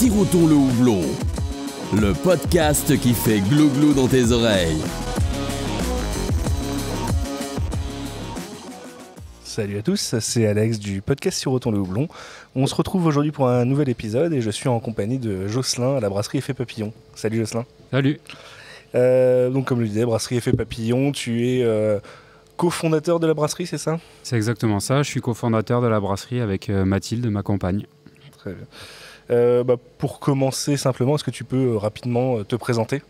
Sirotons le houblon, le podcast qui fait glou-glou dans tes oreilles. Salut à tous, c'est Alex du podcast Sirotons le houblon. On se retrouve aujourd'hui pour un nouvel épisode et je suis en compagnie de Jocelyn à la brasserie Effet Papillon. Salut Jocelyn. Salut. Donc comme je le disais, brasserie Effet Papillon, tu es cofondateur de la brasserie, c'est ça ? C'est exactement ça, je suis cofondateur de la brasserie avec Mathilde, ma compagne. Très bien. Pour commencer simplement, est-ce que tu peux rapidement te présenter ?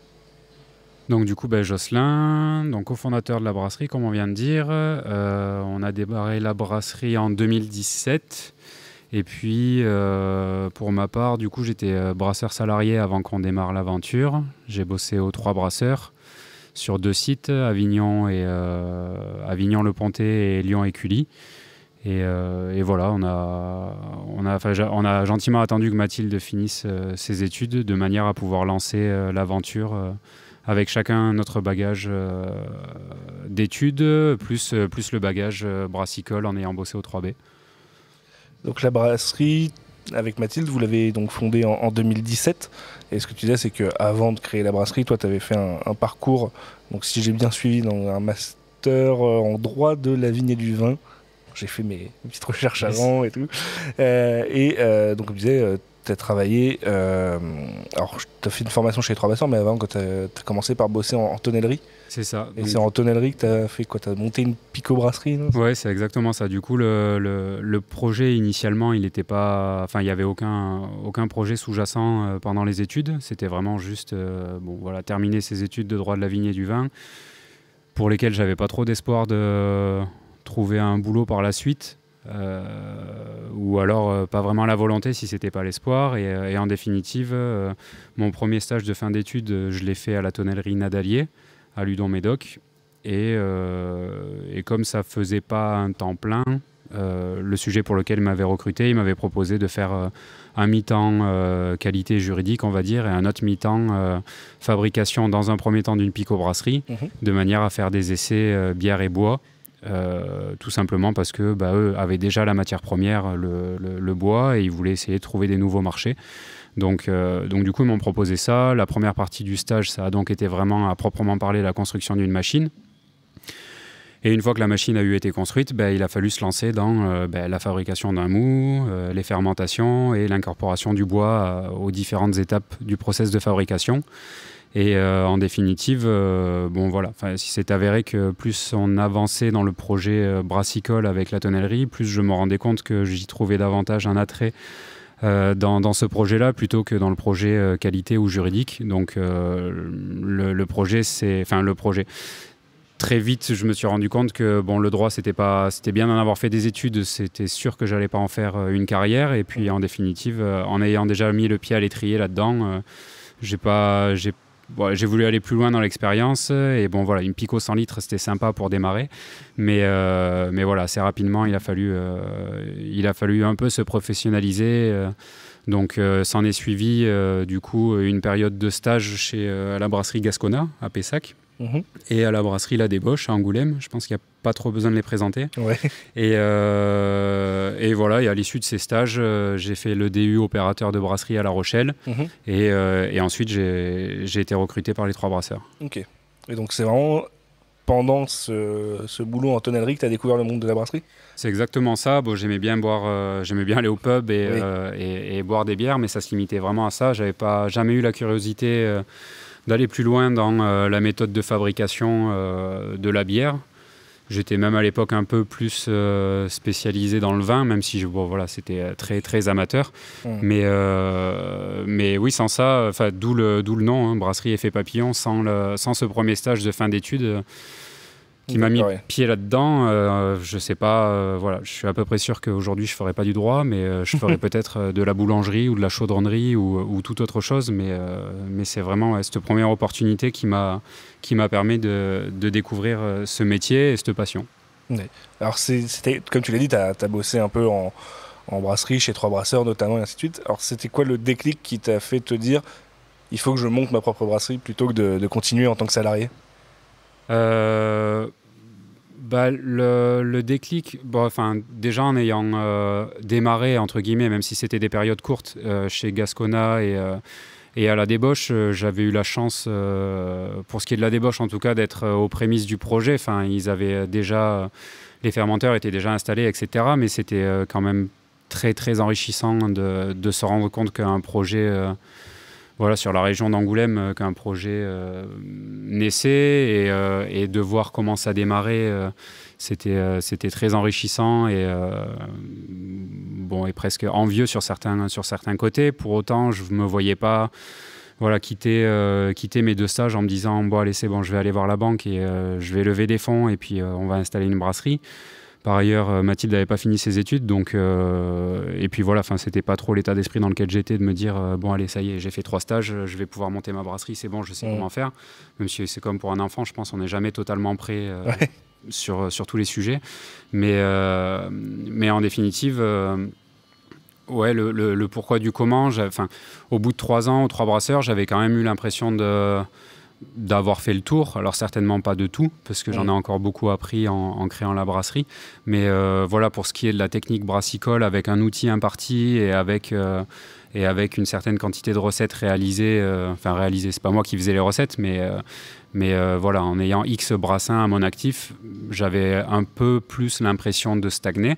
Donc du coup, Jocelyn, donc cofondateur de la brasserie, comme on vient de dire. On a démarré la brasserie en 2017. Et puis, pour ma part, du coup, j'étais brasseur salarié avant qu'on démarre l'aventure. J'ai bossé aux 3 brasseurs sur 2 sites, Avignon Le-Pontet et Lyon-Écully. Et voilà, on a gentiment attendu que Mathilde finisse ses études de manière à pouvoir lancer l'aventure avec chacun notre bagage d'études, plus le bagage brassicole en ayant bossé au 3B. Donc la brasserie, avec Mathilde, vous l'avez donc fondée en 2017. Et ce que tu disais, c'est qu'avant de créer la brasserie, toi, tu avais fait un parcours, donc si j'ai bien suivi, dans un master en droit de la vigne et du vin. J'ai fait mes petites recherches avant et tout. Donc, comme je disais, tu as travaillé... alors, tu as fait une formation chez les Trois Brasseurs, mais avant, quand tu as commencé par bosser en tonnellerie. C'est ça. Et donc, c'est en tonnellerie que tu as fait quoi ? Tu as monté une picobrasserie, non ? Ouais, c'est exactement ça. Du coup, le projet, initialement, il n'était pas... Enfin, il n'y avait aucun projet sous-jacent pendant les études. C'était vraiment juste terminer ses études de droit de la vigne et du vin, pour lesquelles je n'avais pas trop d'espoir de trouver un boulot par la suite, ou alors pas vraiment la volonté si c'était pas l'espoir, et en définitive mon premier stage de fin d'études je l'ai fait à la tonnellerie Nadalier à Ludon-Médoc, et comme ça faisait pas un temps plein, le sujet pour lequel il m'avait recruté, il m'avait proposé de faire un mi-temps qualité juridique, on va dire, et un autre mi-temps fabrication, dans un premier temps d'une picobrasserie, de manière à faire des essais bière et bois. Tout simplement parce que eux avaient déjà la matière première, le bois, et ils voulaient essayer de trouver des nouveaux marchés. Donc du coup, ils m'ont proposé ça. La première partie du stage, ça a donc été vraiment, à proprement parler, la construction d'une machine. Et une fois que la machine a été construite, il a fallu se lancer dans la fabrication d'un mou, les fermentations et l'incorporation du bois aux différentes étapes du process de fabrication. Et en définitive, il s'est avéré que plus on avançait dans le projet brassicole avec la tonnellerie, plus je me rendais compte que j'y trouvais davantage un attrait dans ce projet-là plutôt que dans le projet qualité ou juridique. Donc le projet, très vite, je me suis rendu compte que le droit, c'était bien d'en avoir fait des études, c'était sûr que j'allais pas en faire une carrière. Et puis en définitive, en ayant déjà mis le pied à l'étrier là-dedans, j'ai voulu aller plus loin dans l'expérience, et une pico 100 litres, c'était sympa pour démarrer, mais voilà, assez rapidement, il a fallu un peu se professionnaliser. Donc s'en est suivi du coup une période de stage à la brasserie Gascona à Pessac, et à la brasserie La Débauche à Angoulême. Je pense qu'il n'y a pas trop besoin de les présenter. Ouais. Et voilà, et à l'issue de ces stages, j'ai fait le DU opérateur de brasserie à La Rochelle, et ensuite j'ai été recruté par les Trois Brasseurs. Ok. Et donc c'est vraiment pendant ce boulot en tonnellerie que tu as découvert le monde de la brasserie ? C'est exactement ça. J'aimais bien aller au pub et boire des bières, mais ça se limitait vraiment à ça. J'avais jamais eu la curiosité d'aller plus loin dans la méthode de fabrication de la bière. J'étais même à l'époque un peu plus spécialisé dans le vin, même si c'était très, très amateur. Mais oui, sans ça, d'où le nom, brasserie Effet Papillon, sans ce premier stage de fin d'études qui m'a mis pied là-dedans. Je sais pas, je suis à peu près sûr qu'aujourd'hui je ferai pas du droit, mais je ferai peut-être de la boulangerie ou de la chaudronnerie ou toute autre chose. Mais c'est vraiment cette première opportunité qui m'a permis de découvrir ce métier et cette passion. Ouais. Alors c'était, comme tu l'as dit, tu as bossé un peu en brasserie, chez Trois Brasseurs notamment, et ainsi de suite. Alors c'était quoi le déclic qui t'a fait te dire il faut que je monte ma propre brasserie plutôt que de continuer en tant que salarié ? Le déclic, déjà en ayant démarré, entre guillemets, même si c'était des périodes courtes, chez Gascona et à la débauche, j'avais eu la chance, pour ce qui est de la débauche en tout cas, d'être aux prémices du projet. Enfin, ils avaient déjà, les fermenteurs étaient déjà installés, etc. Mais c'était quand même très très enrichissant de se rendre compte qu'un projet, sur la région d'Angoulême, qu'un projet naissait et de voir comment ça démarrait, c'était très enrichissant et presque envieux sur certains côtés. Pour autant, je ne me voyais pas quitter mes 2 stages en me disant bon allez c'est bon, je vais aller voir la banque et je vais lever des fonds et puis on va installer une brasserie. Par ailleurs, Mathilde n'avait pas fini ses études, donc et puis c'était pas trop l'état d'esprit dans lequel j'étais de me dire bon allez ça y est, j'ai fait 3 stages, je vais pouvoir monter ma brasserie, c'est bon, je sais comment faire. Même si c'est comme pour un enfant, je pense on n'est jamais totalement prêt sur tous les sujets, mais en définitive. Le pourquoi du comment, au bout de 3 ans, 3 brasseurs, j'avais quand même eu l'impression d'avoir fait le tour. Alors certainement pas de tout, parce que j'en ai encore beaucoup appris en créant la brasserie. Mais pour ce qui est de la technique brassicole, avec un outil imparti et avec une certaine quantité de recettes réalisées, c'est pas moi qui faisais les recettes, mais en ayant X brassins à mon actif, j'avais un peu plus l'impression de stagner.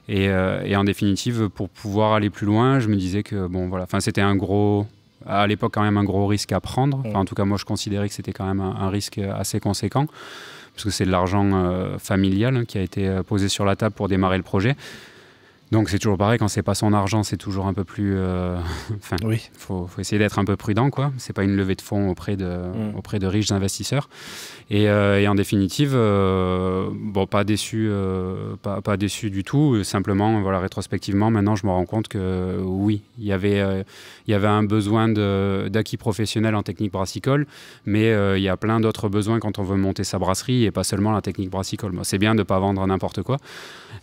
Et en définitive, pour pouvoir aller plus loin, je me disais que c'était à l'époque quand même un gros risque à prendre. En tout cas, moi, je considérais que c'était quand même un risque assez conséquent, parce que c'est de l'argent familial qui a été posé sur la table pour démarrer le projet. Donc c'est toujours pareil, quand c'est pas son argent, c'est toujours un peu plus... faut essayer d'être un peu prudent, quoi. C'est pas une levée de fonds auprès de riches investisseurs. Et en définitive, pas déçu du tout. Simplement, rétrospectivement, maintenant, je me rends compte que oui, il y avait un besoin d'acquis professionnel en technique brassicole, mais il y a plein d'autres besoins quand on veut monter sa brasserie et pas seulement la technique brassicole. C'est bien de pas vendre n'importe quoi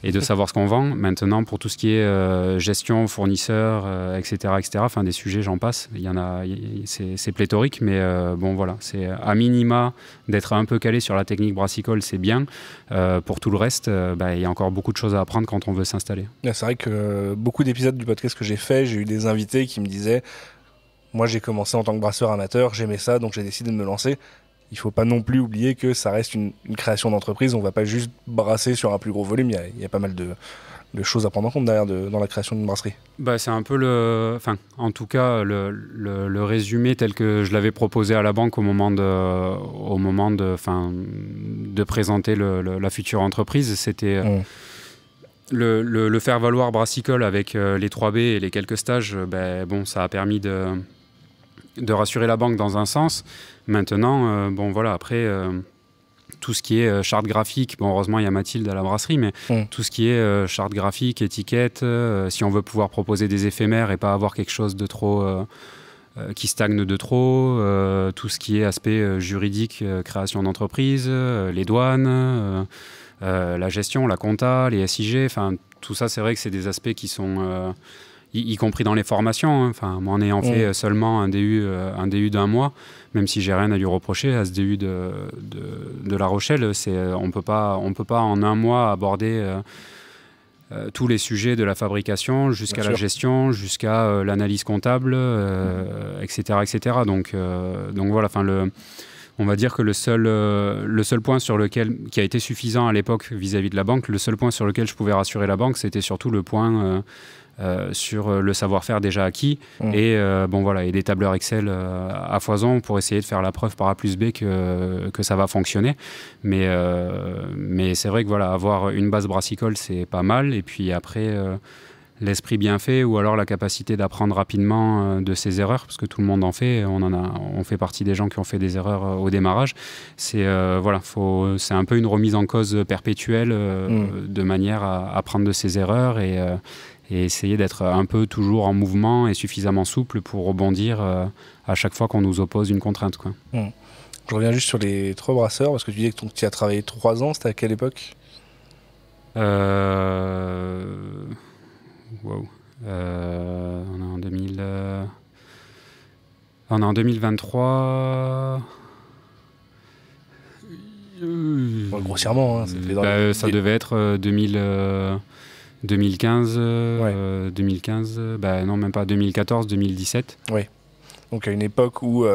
et de savoir ce qu'on vend. Maintenant, pour tout ce qui est gestion, fournisseurs, etc., des sujets, j'en passe. Il y en a, c'est pléthorique, mais c'est à minima d'être un peu calé sur la technique brassicole, c'est bien. Pour tout le reste, il y a encore beaucoup de choses à apprendre quand on veut s'installer. C'est vrai que beaucoup d'épisodes du podcast que j'ai fait, j'ai eu des invités qui me disaient moi j'ai commencé en tant que brasseur amateur, j'aimais ça, donc j'ai décidé de me lancer. Il ne faut pas non plus oublier que ça reste une création d'entreprise. On ne va pas juste brasser sur un plus gros volume. Il y a pas mal de choses à prendre en compte derrière dans la création d'une brasserie. C'est un peu en tout cas, le résumé tel que je l'avais proposé à la banque au moment de présenter la future entreprise. C'était le faire valoir brassicole avec les 3B et les quelques stages. Ça a permis de rassurer la banque dans un sens. Maintenant, après, tout ce qui est charte graphique, heureusement il y a Mathilde à la brasserie, mais tout ce qui est charte graphique, étiquette, si on veut pouvoir proposer des éphémères et pas avoir quelque chose de trop qui stagne de trop, tout ce qui est aspect juridique, création d'entreprise, les douanes, la gestion, la compta, les SIG, tout ça c'est vrai que c'est des aspects qui sont... y compris dans les formations. Moi, en ayant fait seulement un DU d'1 mois, même si j'ai rien à lui reprocher à ce DU de La Rochelle, on peut pas en 1 mois aborder tous les sujets de la fabrication jusqu'à la gestion, jusqu'à l'analyse comptable, etc., etc. Donc voilà. On va dire que le seul point qui a été suffisant à l'époque vis-à-vis de la banque, le seul point sur lequel je pouvais rassurer la banque, c'était surtout le point sur le savoir-faire déjà acquis et des tableurs Excel à foison pour essayer de faire la preuve par A plus B que ça va fonctionner. Mais c'est vrai que avoir une base brassicole, c'est pas mal. Et puis après... l'esprit bien fait ou alors la capacité d'apprendre rapidement de ses erreurs, parce que tout le monde en fait, on fait partie des gens qui ont fait des erreurs au démarrage. C'est un peu une remise en cause perpétuelle de manière à apprendre de ses erreurs et essayer d'être un peu toujours en mouvement et suffisamment souple pour rebondir à chaque fois qu'on nous oppose une contrainte, quoi. Je reviens juste sur les 3 brasseurs, parce que tu disais que tu as travaillé 3 ans, c'était à quelle époque ? Wow. On est en 2023. grossièrement, hein, ça devait être 2015, 2015, non, même pas 2014, 2017. Oui. Donc à une époque où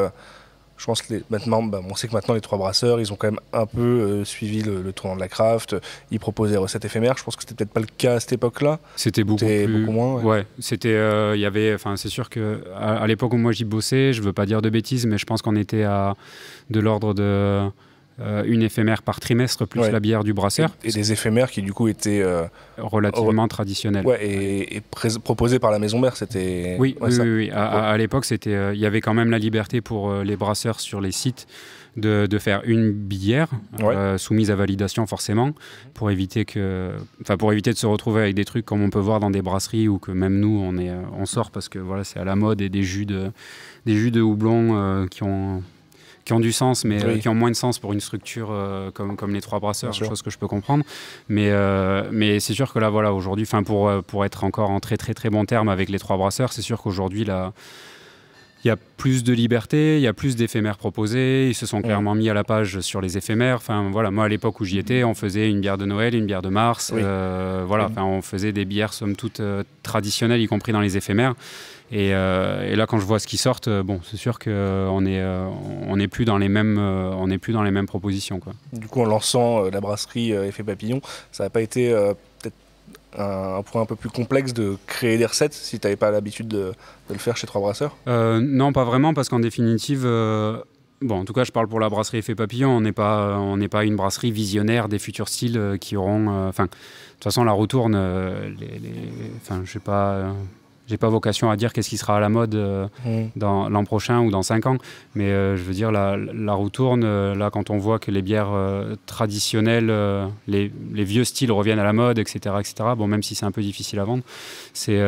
je pense que on sait que maintenant les trois brasseurs, ils ont quand même un peu suivi le tournant de la craft. Ils proposaient des recettes éphémères. Je pense que c'était peut-être pas le cas à cette époque-là. C'était beaucoup moins. Ouais, c'était, y avait, c'est sûr que à l'époque où moi j'y bossais, je veux pas dire de bêtises, mais je pense qu'on était à de l'ordre de une éphémère par trimestre plus la bière du brasseur. Et des éphémères qui du coup étaient relativement traditionnelles. Ouais, et proposées par la maison mère, c'était. Oui. À l'époque, c'était, il y avait quand même la liberté pour les brasseurs sur les sites de faire une bière soumise à validation forcément, pour éviter de se retrouver avec des trucs comme on peut voir dans des brasseries ou que même nous on sort parce que voilà, c'est à la mode, et des jus de houblon qui ont du sens, mais qui ont moins de sens pour une structure comme les trois brasseurs, chose que je peux comprendre. Mais c'est sûr que là, voilà, aujourd'hui, pour être encore en très très très bon terme avec les trois brasseurs, c'est sûr qu'aujourd'hui, là, il y a plus de liberté, il y a plus d'éphémères proposés. Ils se sont clairement mis à la page sur les éphémères. Enfin, voilà, moi, à l'époque où j'y étais, on faisait une bière de Noël, une bière de mars. On faisait des bières, somme toute, traditionnelles, y compris dans les éphémères. Et là, quand je vois ce qui sort, c'est sûr qu'on n'est plus dans les mêmes propositions, quoi. Du coup, en lançant la brasserie Effet Papillon, ça n'a pas été peut-être un point un peu plus complexe de créer des recettes si tu n'avais pas l'habitude de le faire chez Trois Brasseurs? Non, pas vraiment, parce qu'en définitive, en tout cas, je parle pour la brasserie Effet Papillon, on n'est pas une brasserie visionnaire des futurs styles qui auront... de toute façon, la retourne, je sais pas... J'ai pas vocation à dire qu'est-ce qui sera à la mode dans l'an prochain ou dans 5 ans, mais je veux dire, la retourne, là, quand on voit que les bières traditionnelles, les vieux styles reviennent à la mode, etc., même si c'est un peu difficile à vendre, c'est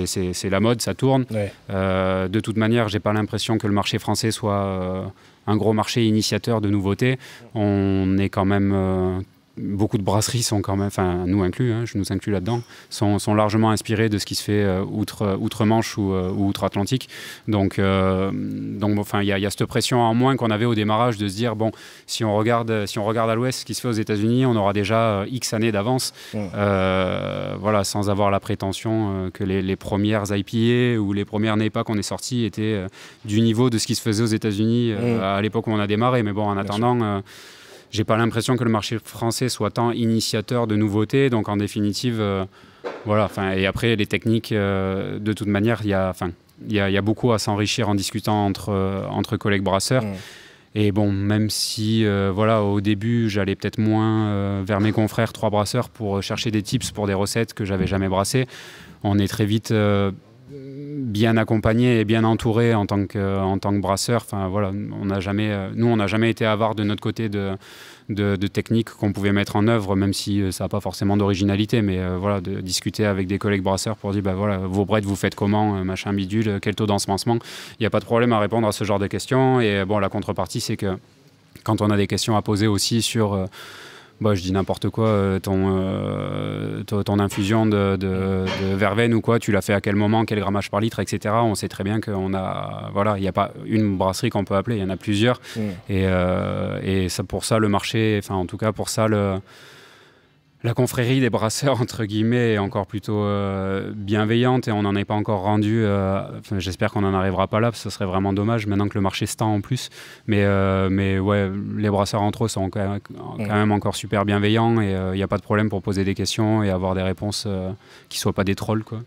c'est la mode, ça tourne. De toute manière, j'ai pas l'impression que le marché français soit un gros marché initiateur de nouveautés. On est quand même... beaucoup de brasseries sont quand même, nous inclus, je nous inclus là-dedans, sont largement inspirés de ce qui se fait outre-Manche ou outre-Atlantique. Donc, il y a cette pression en moins qu'on avait au démarrage de se dire, si on regarde à l'ouest ce qui se fait aux États-Unis, on aura déjà X années d'avance, sans avoir la prétention que les premières IPA ou les premières NEPA qu'on est sorties étaient du niveau de ce qui se faisait aux États-Unis à l'époque où on a démarré. Mais en attendant... j'ai pas l'impression que le marché français soit tant initiateur de nouveautés, donc en définitive, et après les techniques, de toute manière, il y a beaucoup à s'enrichir en discutant entre collègues brasseurs. Et même si, au début, j'allais peut-être moins vers mes confrères trois brasseurs pour chercher des tips pour des recettes que j'avais jamais brassées, on est très vite bien accompagné et bien entouré en tant que brasseur. On n'a jamais été avare de notre côté de techniques qu'on pouvait mettre en œuvre, même si ça n'a pas forcément d'originalité, mais de discuter avec des collègues brasseurs pour dire vos brettes vous faites comment, machin bidule, quel taux d'ensemencement. Il n'y a pas de problème à répondre à ce genre de questions. Et la contrepartie, c'est que quand on a des questions à poser aussi sur je dis n'importe quoi, ton infusion de verveine ou quoi, tu l'as fait à quel moment, quel grammage par litre, etc. On sait très bien qu'il n'y a pas une brasserie qu'on peut appeler, il y en a plusieurs. Et ça, pour ça, le marché, en tout cas pour ça, la confrérie des brasseurs, entre guillemets, est encore plutôt bienveillante, et on n'en est pas encore rendu. J'espère qu'on n'en arrivera pas là, parce que ce serait vraiment dommage maintenant que le marché se tend en plus. Mais les brasseurs entre eux sont quand même encore super bienveillants, et il n'y a pas de problème pour poser des questions et avoir des réponses qui ne soient pas des trolls, quoi.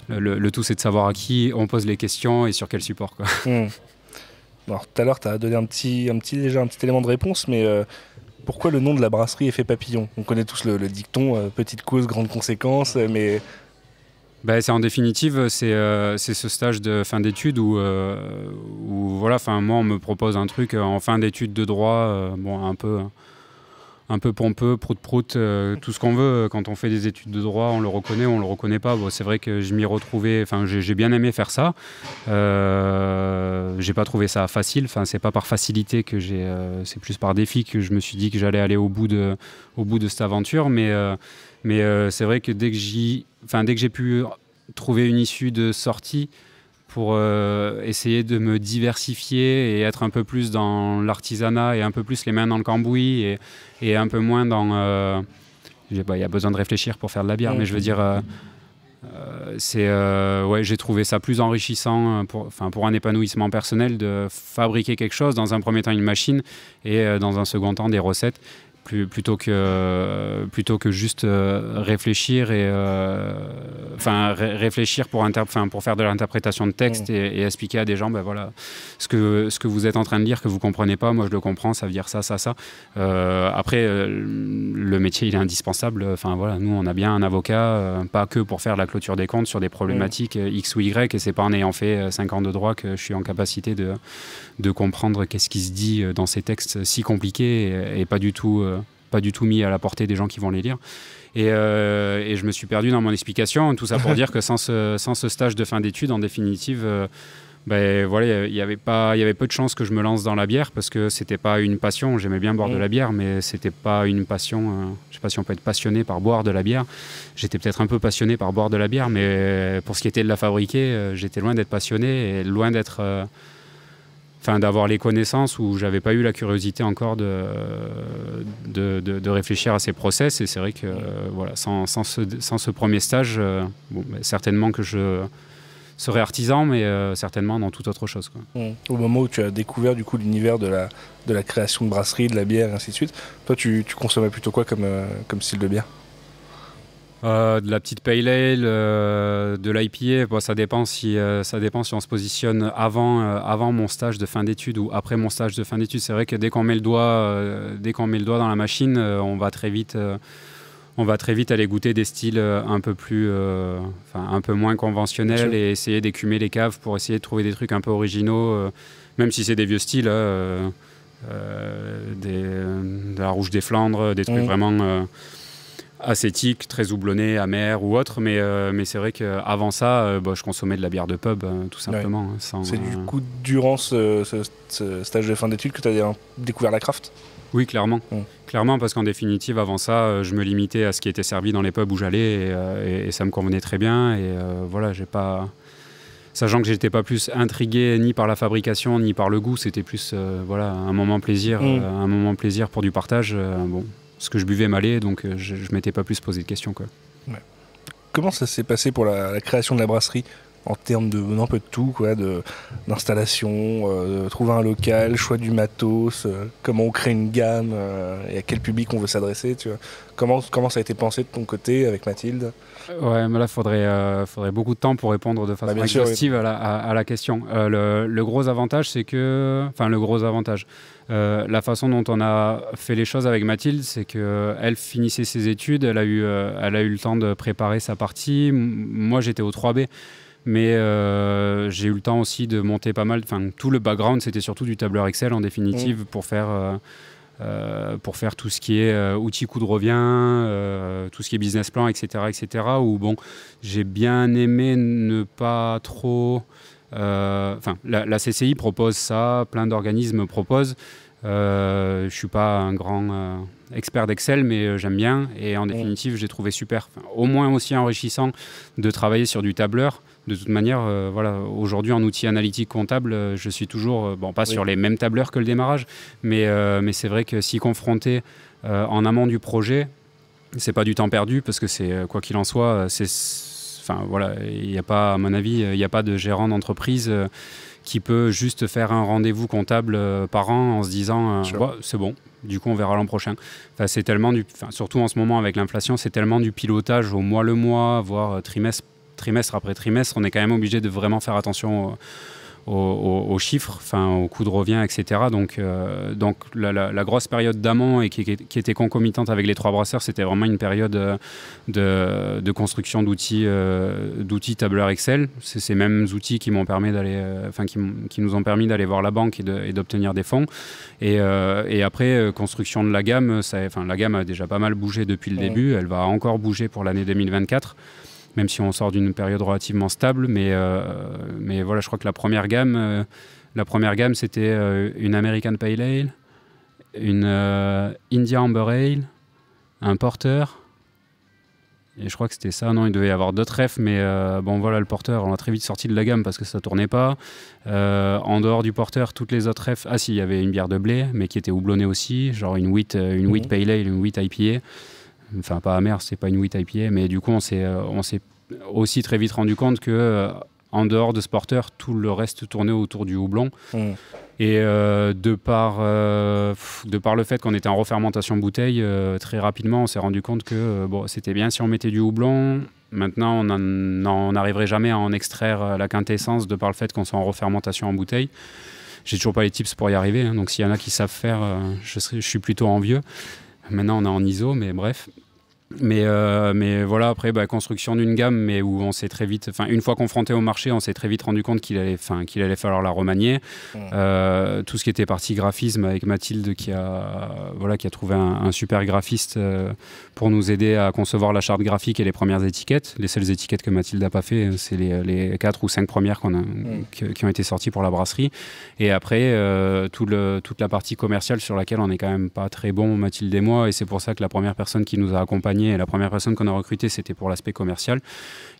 Le tout, c'est de savoir à qui on pose les questions et sur quel support, quoi. Alors, tout à l'heure, tu as donné un petit élément de réponse, mais... pourquoi le nom de la brasserie Effet Papillon? On connaît tous le dicton petite cause, grande conséquence, mais... C'est en définitive, c'est ce stage de fin d'études où moi on me propose un truc en fin d'études de droit, un peu pompeux, prout-prout, tout ce qu'on veut. Quand on fait des études de droit, on le reconnaît, on le reconnaît pas. C'est vrai que je m'y retrouvais, j'ai bien aimé faire ça. J'ai pas trouvé ça facile, c'est pas par facilité que c'est plus par défi que je me suis dit que j'allais aller au bout de cette aventure. Mais c'est vrai que dès que j'ai pu trouver une issue de sortie pour essayer de me diversifier et être un peu plus dans l'artisanat et un peu plus les mains dans le cambouis et un peu moins dans... il y a besoin de réfléchir pour faire de la bière, mais je veux dire... j'ai trouvé ça plus enrichissant pour un épanouissement personnel de fabriquer quelque chose, dans un premier temps une machine et dans un second temps des recettes, plutôt que juste réfléchir réfléchir pour faire de l'interprétation de texte et expliquer à des gens voilà ce que vous êtes en train de lire que vous comprenez pas, moi je le comprends, ça veut dire ça. Après le métier il est indispensable, nous on a bien un avocat, pas que pour faire la clôture des comptes sur des problématiques X ou Y, et c'est pas en ayant fait 5 ans de droit que je suis en capacité de comprendre qu'est-ce qui se dit dans ces textes si compliqués et pas du tout mis à la portée des gens qui vont les lire. Et je me suis perdu dans mon explication. Tout ça pour dire que sans ce stage de fin d'études, en définitive, il y avait peu de chances que je me lance dans la bière, parce que c'était pas une passion. J'aimais bien boire de la bière, mais c'était pas une passion. Je sais pas si on peut être passionné par boire de la bière. J'étais peut-être un peu passionné par boire de la bière, mais pour ce qui était de la fabriquer, j'étais loin d'être passionné et loin d'être... d'avoir les connaissances, où j'avais pas eu la curiosité encore de réfléchir à ces process. Et c'est vrai que sans ce premier stage, certainement que je serais artisan, mais certainement dans toute autre chose, quoi. Au moment où tu as découvert du coup l'univers de la création de brasserie, de la bière et ainsi de suite, toi tu consommais plutôt quoi comme style de bière? De la petite pale ale, de l'IPA, ça dépend si on se positionne avant mon stage de fin d'études ou après mon stage de fin d'études. C'est vrai que dès qu'on met le doigt dans la machine, on va très vite aller goûter des styles un peu moins conventionnels et essayer d'écumer les caves pour essayer de trouver des trucs un peu originaux, même si c'est des vieux styles, de la Rouge des Flandres, des trucs vraiment acétique, très houblonné, amer ou autre, mais c'est vrai qu'avant ça, je consommais de la bière de pub, tout simplement. C'est du coup durant ce stage de fin d'études que tu as découvert la craft? Oui, clairement. Clairement, parce qu'en définitive, avant ça, je me limitais à ce qui était servi dans les pubs où j'allais et ça me convenait très bien. Et j'ai pas... Sachant que j'étais pas plus intrigué ni par la fabrication ni par le goût, c'était plus un moment plaisir, un moment plaisir pour du partage. Ce que je buvais m'allait, donc je m'étais pas plus posé de questions, quoi. Ouais. Comment ça s'est passé pour la création de la brasserie, en termes d'un peu de tout, quoi, d'installation, trouver un local, choix du matos, comment on crée une gamme et à quel public on veut s'adresser, tu vois. Comment ça a été pensé de ton côté avec Mathilde? Ouais, mais là, faudrait beaucoup de temps pour répondre de façon exhaustive à la question. Le gros avantage, c'est que... Enfin, le gros avantage. La façon dont on a fait les choses avec Mathilde, c'est qu'elle finissait ses études, elle a eu le temps de préparer sa partie. Moi, j'étais au 3B. Mais j'ai eu le temps aussi de monter pas mal. Enfin, tout le background, c'était surtout du tableur Excel, en définitive, pour faire tout ce qui est outils coût de revient, tout ce qui est business plan, etc. Où, j'ai bien aimé ne pas trop... la CCI propose ça, plein d'organismes proposent. Je ne suis pas un grand expert d'Excel, mais j'aime bien. Et en définitive, j'ai trouvé super, au moins aussi enrichissant de travailler sur du tableur. De toute manière, aujourd'hui, en outil analytique comptable, je suis toujours, pas sur les mêmes tableurs que le démarrage, mais c'est vrai que s'y confronter en amont du projet, c'est pas du temps perdu, parce que c'est, quoi qu'il en soit, il n'y a pas, à mon avis, il n'y a pas de gérant d'entreprise qui peut juste faire un rendez-vous comptable par an en se disant c'est bon, du coup on verra l'an prochain. C'est tellement surtout en ce moment avec l'inflation, c'est tellement du pilotage au mois le mois, voire trimestre après trimestre. On est quand même obligé de vraiment faire attention aux chiffres, au coût de revient, etc. Donc la grosse période d'amont et qui était concomitante avec les 3 brasseurs, c'était vraiment une période de construction d'outils tableur Excel. C'est ces mêmes outils qui m'ont permis d'aller, qui nous ont permis d'aller voir la banque et d'obtenir des fonds. Et après, construction de la gamme, la gamme a déjà pas mal bougé depuis le début. Elle va encore bouger pour l'année 2024. Même si on sort d'une période relativement stable, mais je crois que la première gamme, c'était une American Pale Ale, une India Amber Ale, un Porter Et je crois que c'était ça. Non, il devait y avoir d'autres refs, mais bon, voilà, le porter, on l'a très vite sorti de la gamme parce que ça tournait pas. En dehors du porter, toutes les autres refs. Ah, si, il y avait une bière de blé, mais qui était houblonnée aussi, genre une wheat pale ale, une wheat IPA. Enfin, pas amère, c'est pas une wheat IPA, mais du coup, on s'est aussi très vite rendu compte que en dehors de ce porter, tout le reste tournait autour du houblon. Et de par le fait qu'on était en refermentation bouteille, très rapidement, on s'est rendu compte que bon, c'était bien si on mettait du houblon. Maintenant, on n'arriverait jamais à en extraire la quintessence de par le fait qu'on soit en refermentation en bouteille. J'ai toujours pas les tips pour y arriver, hein, donc s'il y en a qui savent faire, je suis plutôt envieux. Maintenant, on est en ISO, mais bref. Mais voilà, après, construction d'une gamme, mais où on s'est très vite, une fois confronté au marché, on s'est très vite rendu compte qu'il allait falloir la remanier. Tout ce qui était partie graphisme avec Mathilde qui a trouvé un super graphiste pour nous aider à concevoir la charte graphique et les premières étiquettes. Les seules étiquettes que Mathilde n'a pas fait, c'est les 4 ou 5 premières qui ont été sorties pour la brasserie. Et après, toute la partie commerciale sur laquelle on n'est quand même pas très bon, Mathilde et moi, et c'est pour ça que la première personne qui nous a accompagnés et la première personne qu'on a recrutée, c'était pour l'aspect commercial.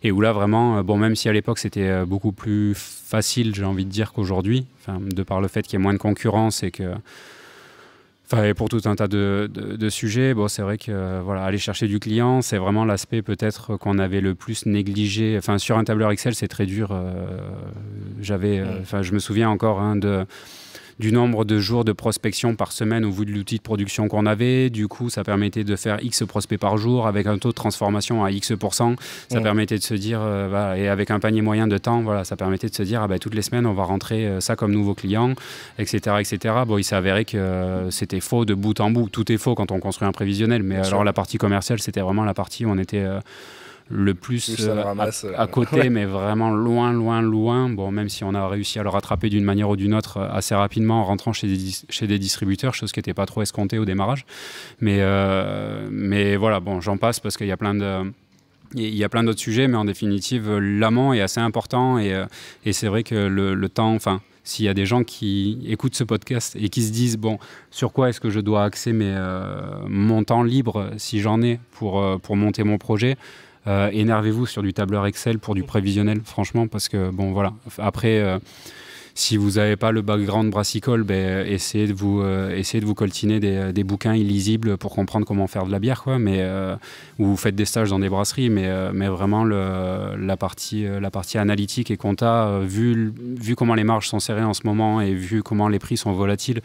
Et où là, vraiment, même si à l'époque, c'était beaucoup plus facile, j'ai envie de dire, qu'aujourd'hui, de par le fait qu'il y ait moins de concurrence et que... et pour tout un tas de sujets, c'est vrai que aller chercher du client, c'est vraiment l'aspect peut-être qu'on avait le plus négligé. Sur un tableur Excel, c'est très dur. Je me souviens encore du nombre de jours de prospection par semaine au vu de l'outil de production qu'on avait. Du coup, ça permettait de faire X prospects par jour avec un taux de transformation à X%. Ça permettait de se dire, et avec un panier moyen de temps, ça permettait de se dire, toutes les semaines, on va rentrer ça comme nouveau client, etc. etc. Bon, il s'est avéré que c'était faux de bout en bout. Tout est faux quand on construit un prévisionnel. Mais alors, la partie commerciale, c'était vraiment la partie où on était... le plus à côté, mais vraiment loin. Bon, même si on a réussi à le rattraper d'une manière ou d'une autre assez rapidement en rentrant chez des distributeurs, chose qui n'était pas trop escomptée au démarrage. Mais voilà, bon, j'en passe parce qu'il y a plein d'autres sujets, mais en définitive, l'amont est assez important et c'est vrai que le temps... S'il y a des gens qui écoutent ce podcast et qui se disent sur quoi est-ce que je dois axer mon temps libre, si j'en ai, pour monter mon projet, énervez-vous sur du tableur Excel pour du prévisionnel, franchement, parce que après, si vous n'avez pas le background brassicole, essayez de vous coltiner des bouquins illisibles pour comprendre comment faire de la bière, quoi. Ou vous faites des stages dans des brasseries, mais vraiment la partie analytique et compta, vu comment les marges sont serrées en ce moment et vu comment les prix sont volatiles,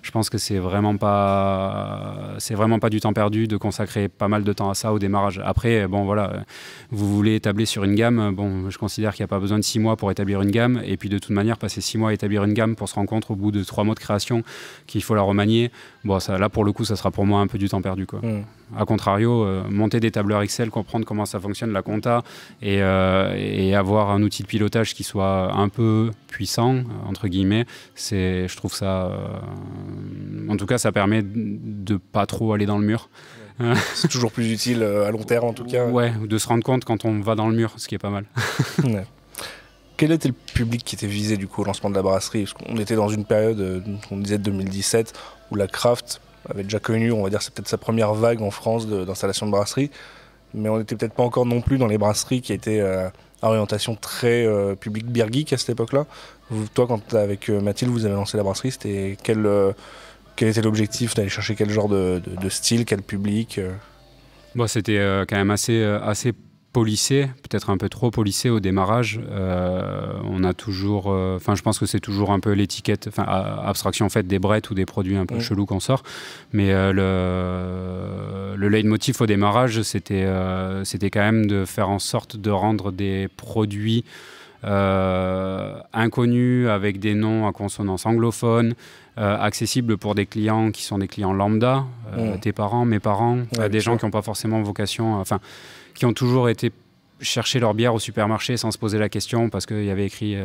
je pense que c'est vraiment pas du temps perdu de consacrer pas mal de temps à ça au démarrage. Après, vous voulez établir sur une gamme, je considère qu'il n'y a pas besoin de 6 mois pour établir une gamme, et puis de toute manière, passer 6 mois à établir une gamme pour se rendre compte au bout de 3 mois de création qu'il faut la remanier, là pour le coup, ça sera pour moi un peu du temps perdu, quoi. A contrario, monter des tableurs Excel, comprendre comment ça fonctionne, la compta, et avoir un outil de pilotage qui soit un peu puissant, entre guillemets, je trouve ça... en tout cas, ça permet de pas trop aller dans le mur. C'est toujours plus utile à long terme, en tout cas. Ouais, de se rendre compte quand on va dans le mur, ce qui est pas mal. Ouais. Quel était le public qui était visé du coup au lancement de la brasserie? Parce qu'on était dans une période, on disait 2017, où la craft avait déjà connu, on va dire, c'est peut-être sa première vague en France d'installation de brasserie, mais on n'était peut-être pas encore non plus dans les brasseries qui étaient à orientation très public beer geek à cette époque-là. Toi, quand avec Mathilde, vous avez lancé la brasserie, c'était quel était l'objectif d'aller chercher quel genre de style, quel public C'était quand même assez polissé, peut-être un peu trop polissé au démarrage. On a toujours... je pense que c'est toujours un peu l'étiquette, abstraction faite des brettes ou des produits un peu chelous qu'on sort. Mais le leitmotiv au démarrage, c'était quand même de faire en sorte de rendre des produits inconnus avec des noms à consonance anglophone, accessibles pour des clients qui sont des clients lambda, tes parents, mes parents, des gens qui n'ont pas forcément vocation... qui ont toujours été chercher leur bière au supermarché sans se poser la question parce qu'il y avait écrit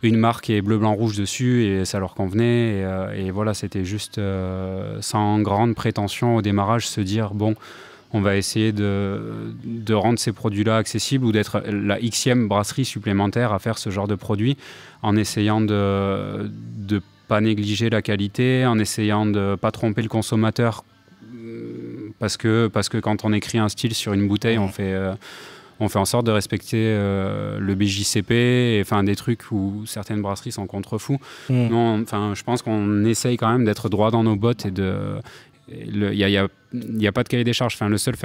une marque et bleu, blanc, rouge dessus et ça leur convenait. Et voilà, c'était juste sans grande prétention au démarrage se dire on va essayer de rendre ces produits-là accessibles ou d'être la Xème brasserie supplémentaire à faire ce genre de produit en essayant de pas négliger la qualité, en essayant de pas tromper le consommateur parce que quand on écrit un style sur une bouteille, on fait en sorte de respecter le BJCP, enfin des trucs où certaines brasseries s'en contrefouent. Non, enfin, je pense qu'on essaye quand même d'être droit dans nos bottes et il y a pas de cahier des charges. Enfin, le seul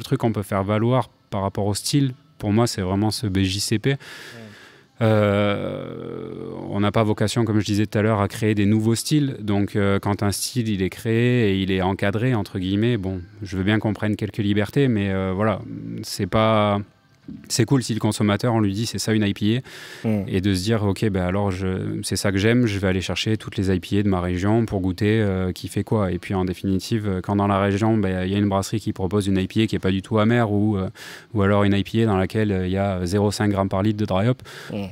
truc qu'on peut faire valoir par rapport au style, pour moi, c'est vraiment ce BJCP. On n'a pas vocation, comme je disais tout à l'heure, à créer des nouveaux styles. Donc, quand un style il est créé et il est encadré, entre guillemets, bon, je veux bien qu'on prenne quelques libertés, mais voilà, c'est cool si le consommateur, on lui dit c'est ça une IPA, et de se dire ok, ben alors c'est ça que j'aime, je vais aller chercher toutes les IPA de ma région pour goûter qui fait quoi. Et puis en définitive, quand dans la région y a une brasserie qui propose une IPA qui est pas du tout amère, ou alors une IPA dans laquelle il y a 0,5 g par litre de dry hop,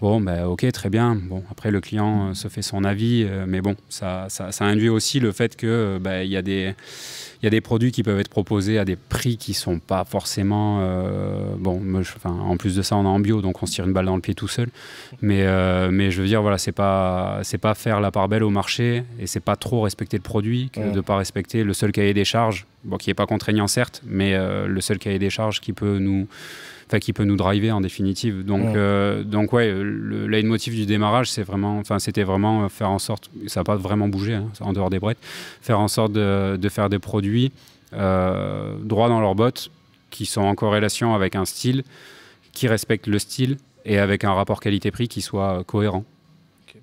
bon ben ok, très bien. Bon, après le client se fait son avis, mais bon, ça induit aussi le fait que il y a des produits qui peuvent être proposés à des prix qui sont pas forcément en plus de ça, on est en bio, donc on se tire une balle dans le pied tout seul. Mais je veux dire, voilà, c'est pas faire la part belle au marché, et c'est pas trop respecter le produit que de pas respecter le seul cahier des charges, qui est pas contraignant certes, mais le seul cahier des charges qui peut nous driver en définitive. Donc ouais, le leitmotiv du démarrage, c'était vraiment faire en sorte, ça n'a pas vraiment bougé, hein, en dehors des brettes, faire en sorte de faire des produits droits dans leurs bottes, qui sont en corrélation avec un style, qui respecte le style, et avec un rapport qualité-prix qui soit cohérent. Okay.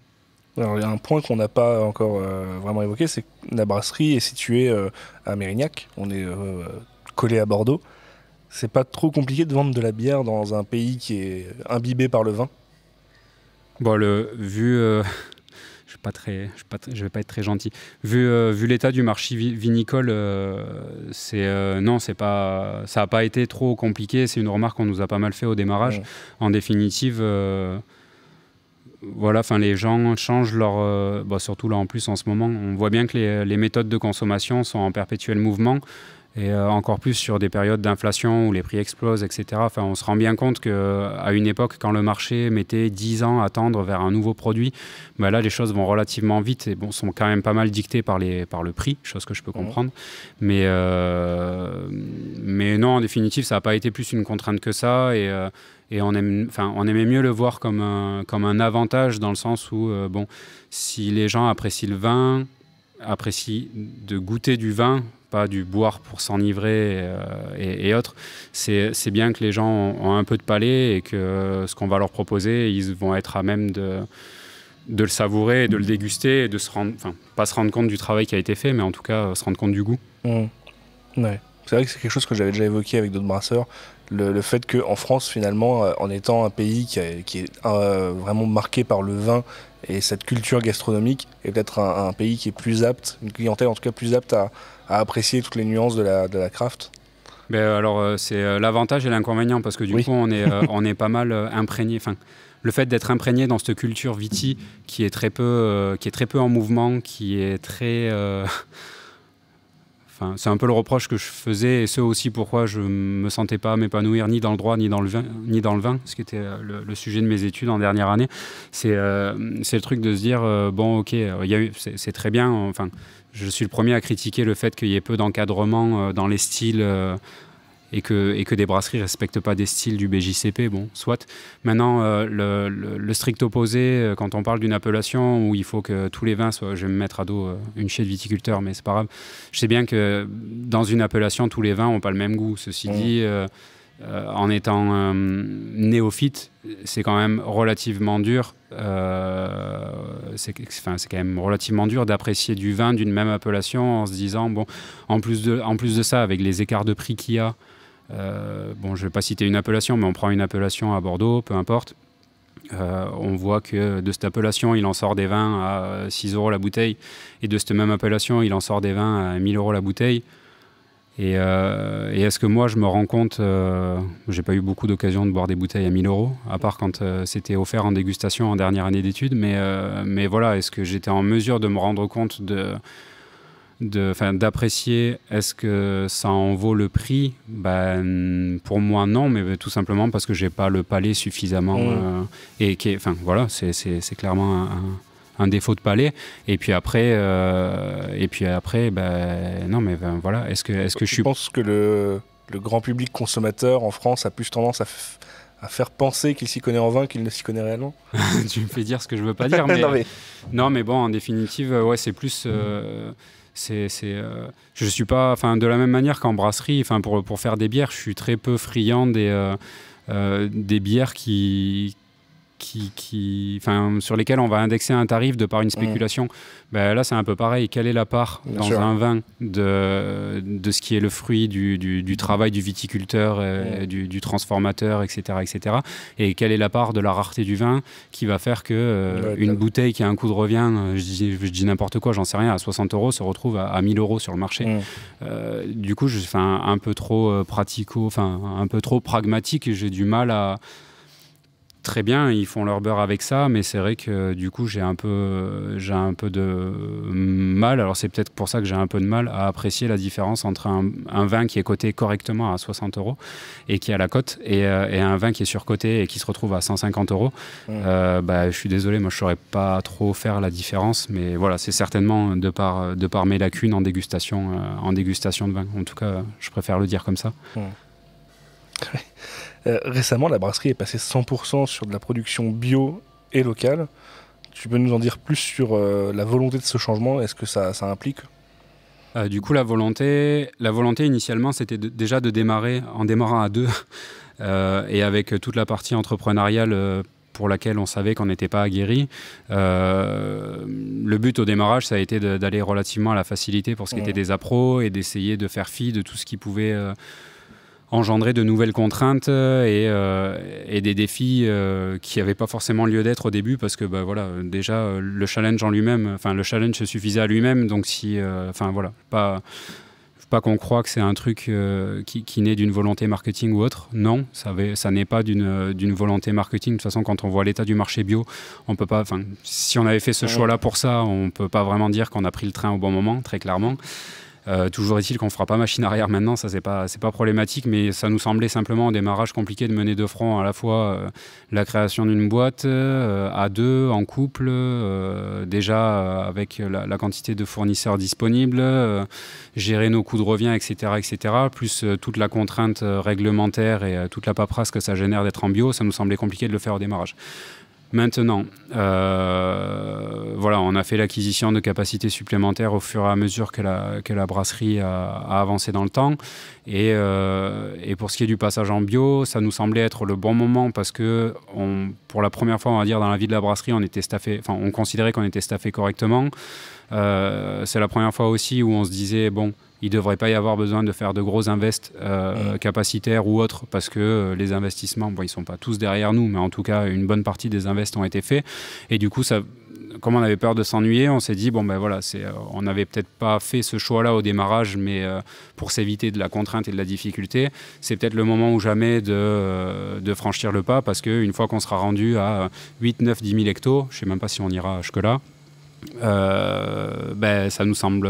Alors, il y a un point qu'on n'a pas encore vraiment évoqué, c'est que la brasserie est située à Mérignac. On est collé à Bordeaux. C'est pas trop compliqué de vendre de la bière dans un pays qui est imbibé par le vin? Bon, je vais pas être très gentil. Vu l'état du marché vinicole, non, ça a pas été trop compliqué. C'est une remarque qu'on nous a pas mal fait au démarrage. En définitive, voilà, les gens changent leur... surtout là en plus en ce moment, on voit bien que les méthodes de consommation sont en perpétuel mouvement. Et encore plus sur des périodes d'inflation où les prix explosent, etc. Enfin, on se rend bien compte qu'à une époque, quand le marché mettait 10 ans à tendre vers un nouveau produit, là, les choses vont relativement vite et sont quand même pas mal dictées par le prix, chose que je peux comprendre. Mais non, en définitive, ça n'a pas été plus une contrainte que ça. Et on aimait mieux le voir comme un avantage, dans le sens où, si les gens apprécient le vin, apprécient de goûter du vin, pas du boire pour s'enivrer et autres, c'est bien que les gens ont un peu de palais, et que ce qu'on va leur proposer, ils vont être à même de le savourer, et de le déguster, et de pas se rendre compte du travail qui a été fait, mais en tout cas se rendre compte du goût. Ouais. C'est vrai que c'est quelque chose que j'avais déjà évoqué avec d'autres brasseurs, le fait qu'en France, finalement, en étant un pays qui est vraiment marqué par le vin et cette culture gastronomique, est peut-être un pays qui est plus apte, une clientèle en tout cas plus apte à apprécier toutes les nuances de la craft. Alors, c'est l'avantage et l'inconvénient, parce que du coup, on est pas mal imprégné. Le fait d'être imprégné dans cette culture viti qui est très peu en mouvement, qui est très... c'est un peu le reproche que je faisais, et ce aussi pourquoi je me sentais pas m'épanouir ni dans le droit ni dans le vin, ce qui était le sujet de mes études en dernière année. C'est le truc de se dire c'est très bien. Je suis le premier à critiquer le fait qu'il y ait peu d'encadrement dans les styles, et que des brasseries respectent pas des styles du BJCP. Bon, soit. Maintenant, le strict opposé, quand on parle d'une appellation où il faut que tous les vins soient... Je vais me mettre à dos une chier de viticulteur, mais c'est pas grave. Je sais bien que dans une appellation, tous les vins n'ont pas le même goût. Ceci dit, en étant néophyte, c'est quand même relativement dur. C'est quand même relativement dur d'apprécier du vin d'une même appellation en se disant, en plus de ça, avec les écarts de prix qu'il y a, je ne vais pas citer une appellation, mais on prend une appellation à Bordeaux, peu importe. On voit que de cette appellation, il en sort des vins à 6 € la bouteille, et de cette même appellation, il en sort des vins à 1000 € la bouteille. Et est-ce que moi, je me rends compte, j'ai pas eu beaucoup d'occasion de boire des bouteilles à 1000 €, à part quand c'était offert en dégustation en dernière année d'études, mais voilà, est-ce que j'étais en mesure de me rendre compte d'apprécier, est-ce que ça en vaut le prix? Pour moi non, mais tout simplement parce que j'ai pas le palais suffisamment, et voilà, c'est clairement un défaut de palais. Et puis après, non, mais voilà. Est-ce que je suis... Je pense que le grand public consommateur en France a plus tendance à faire penser qu'il s'y connaît en vin qu'il ne s'y connaît réellement. Tu me fais dire ce que je veux pas dire, mais... non, mais bon, en définitive, ouais, c'est plus... je suis pas... Enfin, de la même manière qu'en brasserie, enfin, pour faire des bières, je suis très peu friand des bières sur lesquelles on va indexer un tarif de par une spéculation. Là, c'est un peu pareil. Quelle est la part dans un vin de ce qui est le fruit du travail du viticulteur, du transformateur, etc., etc. Et quelle est la part de la rareté du vin qui va faire que une bouteille qui a un coût de revient, je dis n'importe quoi, j'en sais rien, à 60 € se retrouve à 1000 € sur le marché. Du coup, je fais un peu trop un peu trop pragmatique. J'ai du mal à... Très bien, ils font leur beurre avec ça, mais c'est vrai que du coup j'ai un peu de mal, alors c'est peut-être pour ça que j'ai un peu de mal à apprécier la différence entre un vin qui est coté correctement à 60 € et qui a la cote, et un vin qui est surcoté et qui se retrouve à 150 €. Je suis désolé, moi je saurais pas trop faire la différence, mais voilà, c'est certainement de par mes lacunes en dégustation de vin. En tout cas, je préfère le dire comme ça. Récemment, la brasserie est passée 100% sur de la production bio et locale. Tu peux nous en dire plus sur la volonté de ce changement? Est-ce que ça implique? Du coup, la volonté initialement, c'était déjà de démarrer en démarrant à deux et avec toute la partie entrepreneuriale pour laquelle on savait qu'on n'était pas aguerri. Le but au démarrage, ça a été d'aller relativement à la facilité pour ce qui était des appros et d'essayer de faire fi de tout ce qui pouvait... engendrer de nouvelles contraintes et des défis qui n'avaient pas forcément lieu d'être au début, parce que déjà le challenge en lui-même, le challenge se suffisait à lui-même, donc pas qu'on croit que c'est un truc qui naît d'une volonté marketing ou autre. Non, ça n'est pas d'une volonté marketing. De toute façon, quand on voit l'état du marché bio, on peut pas. Si on avait fait ce choix-là pour ça, on peut pas vraiment dire qu'on a pris le train au bon moment, très clairement. Toujours est-il qu'on ne fera pas machine arrière maintenant, ça c'est pas problématique, mais ça nous semblait simplement au démarrage compliqué de mener de front à la fois la création d'une boîte à deux, en couple, déjà avec la quantité de fournisseurs disponibles, gérer nos coûts de revient, etc., plus toute la contrainte réglementaire et toute la paperasse que ça génère d'être en bio, ça nous semblait compliqué de le faire au démarrage. Maintenant, on a fait l'acquisition de capacités supplémentaires au fur et à mesure que la brasserie a avancé dans le temps. Et pour ce qui est du passage en bio, ça nous semblait être le bon moment parce que pour la première fois, on va dire, dans la vie de la brasserie, on considérait qu'on était staffé correctement. C'est la première fois aussi où on se disait, il ne devrait pas y avoir besoin de faire de gros invests capacitaires ou autres, parce que les investissements, ils ne sont pas tous derrière nous, mais en tout cas, une bonne partie des invests ont été faits. Et du coup, comme on avait peur de s'ennuyer, on s'est dit, on n'avait peut-être pas fait ce choix-là au démarrage, mais pour s'éviter de la contrainte et de la difficulté, c'est peut-être le moment ou jamais de franchir le pas, parce qu'une fois qu'on sera rendu à 8, 9, 10 000 hectos, je ne sais même pas si on ira jusque-là, ça nous semble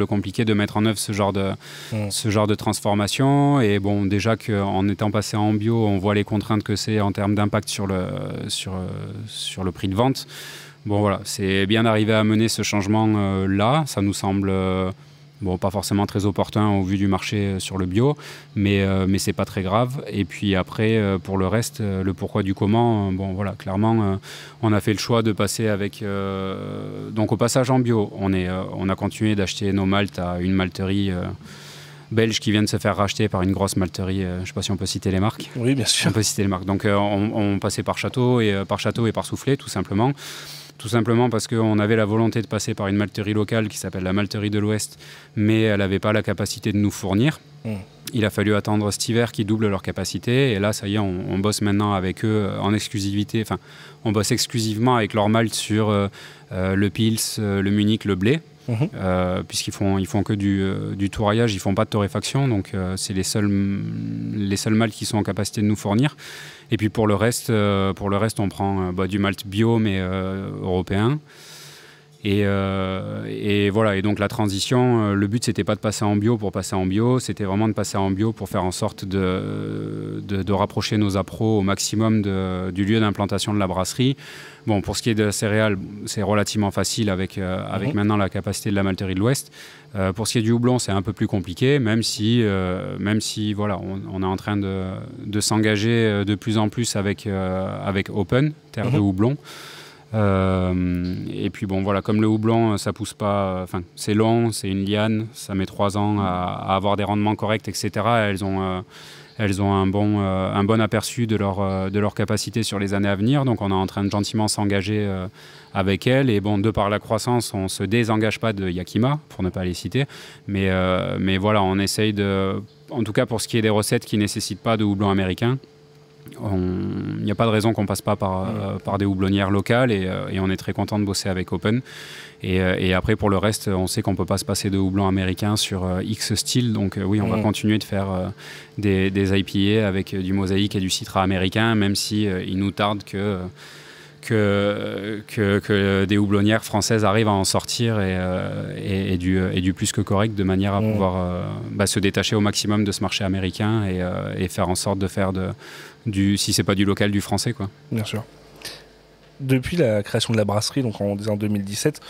compliqué de mettre en œuvre ce genre de transformation. Et déjà qu'en étant passé en bio, on voit les contraintes que c'est en termes d'impact sur le prix de vente. C'est bien d'arriver à mener ce changement là. Ça nous semble pas forcément très opportun au vu du marché sur le bio, mais c'est pas très grave. Et puis après, pour le reste, le pourquoi du comment, clairement, on a fait le choix de passer avec... donc au passage en bio, on a continué d'acheter nos maltes à une malterie belge qui vient de se faire racheter par une grosse malterie. Je ne sais pas si on peut citer les marques. Oui, bien sûr. On peut citer les marques. Donc on passait par Château et par Soufflet, tout simplement. Tout simplement parce qu'on avait la volonté de passer par une malterie locale qui s'appelle la Malterie de l'Ouest, mais elle n'avait pas la capacité de nous fournir. Il a fallu attendre cet hiver qu'ils doublent leur capacité. Et là, ça y est, on bosse maintenant avec eux en exclusivité. Enfin, on bosse exclusivement avec leur malt sur le Pils, le Munich, le blé. Puisqu'ils font que du tourraillage, ils font pas de torréfaction, donc c'est les seuls maltes qui sont en capacité de nous fournir. Et puis pour le reste, on prend du malt bio mais européen. Et voilà, et donc la transition, le but c'était pas de passer en bio pour passer en bio, c'était vraiment de passer en bio pour faire en sorte de rapprocher nos appros au maximum du lieu d'implantation de la brasserie. Bon, pour ce qui est de la céréale, c'est relativement facile avec maintenant la capacité de la malterie de l'Ouest. Pour ce qui est du houblon, c'est un peu plus compliqué, même si voilà, on est en train de s'engager de plus en plus avec Open, terre de houblon. Et puis bon voilà, comme le houblon ça pousse pas, c'est long, c'est une liane, ça met 3 ans à avoir des rendements corrects, etc. Elles ont un bon aperçu de leur capacité sur les années à venir, donc on est en train de gentiment s'engager avec elles. Et bon, de par la croissance, on se désengage pas de Yakima, pour ne pas les citer, mais voilà, on essaye en tout cas pour ce qui est des recettes qui nécessitent pas de houblon américain, il n'y a pas de raison qu'on passe pas par des houblonnières locales, et on est très content de bosser avec Open. Et après, pour le reste, on sait qu'on ne peut pas se passer de houblon américain sur X style. Donc oui, on va continuer de faire des IPA avec du mosaïque et du citra américain, même si il nous tarde que des houblonnières françaises arrivent à en sortir et du plus que correct, de manière à pouvoir se détacher au maximum de ce marché américain et faire en sorte de faire si c'est pas du local, du français, quoi. Bien sûr. Depuis la création de la brasserie, donc en 2017,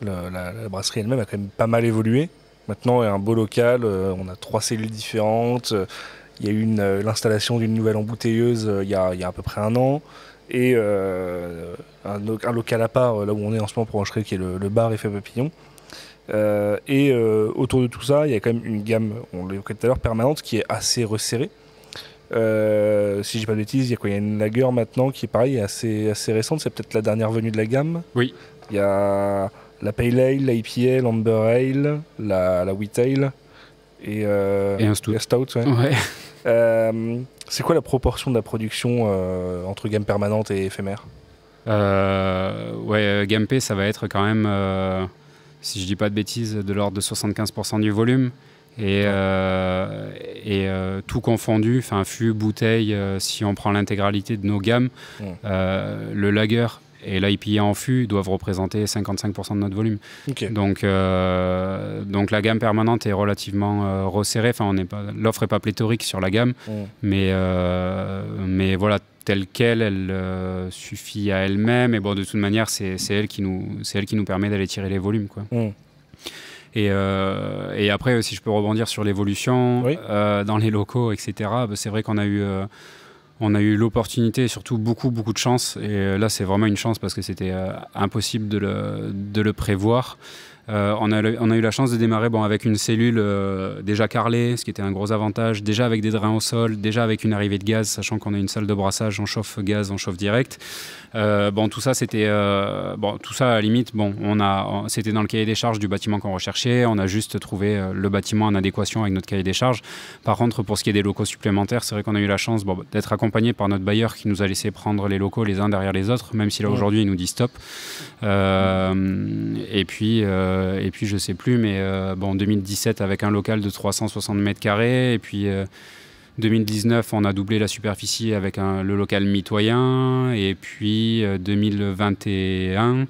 la brasserie elle-même a quand même pas mal évolué. Maintenant, il y a un beau local, on a 3 cellules différentes, il y a eu l'installation d'une nouvelle embouteilleuse il y a à peu près 1 an, et un local à part, là où on est en ce moment pour enregistrer, qui est le bar Effet Papillon. Autour de tout ça, il y a quand même une gamme, on l'évoquait tout à l'heure, permanente, qui est assez resserrée. Si je dis pas de bêtises, il y a une lager maintenant qui est pareil, assez récente, c'est peut-être la dernière venue de la gamme. Oui. Il y a la Pale Ale, la IPA, l'Amber Ale, la Wheat Ale et un Stout. La Stout, ouais. C'est quoi la proportion de la production entre gamme permanente et éphémère? Gamme P, ça va être quand même, si je dis pas de bêtises, de l'ordre de 75% du volume. Et tout confondu, fût, bouteille, si on prend l'intégralité de nos gammes, le lager et l'IPA en fût doivent représenter 55% de notre volume. Okay. Donc la gamme permanente est relativement resserrée. L'offre n'est pas pléthorique sur la gamme, mais voilà, telle qu'elle, elle suffit à elle-même. Et bon, de toute manière, c'est elle qui nous permet d'aller tirer les volumes, quoi. Et après, si je peux rebondir sur l'évolution, dans les locaux, etc., c'est vrai qu'on a eu l'opportunité, et surtout beaucoup de chance. Et là, c'est vraiment une chance parce que c'était impossible de le prévoir. On a eu la chance de démarrer avec une cellule déjà carrelée, ce qui était un gros avantage, déjà avec des drains au sol, déjà avec une arrivée de gaz, sachant qu'on a une salle de brassage, on chauffe gaz, on chauffe direct. Tout ça, c'était tout ça à la limite. C'était dans le cahier des charges du bâtiment qu'on recherchait. On a juste trouvé le bâtiment en adéquation avec notre cahier des charges. Par contre, pour ce qui est des locaux supplémentaires, c'est vrai qu'on a eu la chance d'être accompagné par notre bailleur qui nous a laissé prendre les locaux les uns derrière les autres, même si là aujourd'hui il nous dit stop. Et puis je sais plus, mais en 2017 avec un local de 360 mètres carrés, et puis 2019 on a doublé la superficie avec le local mitoyen, et puis 2021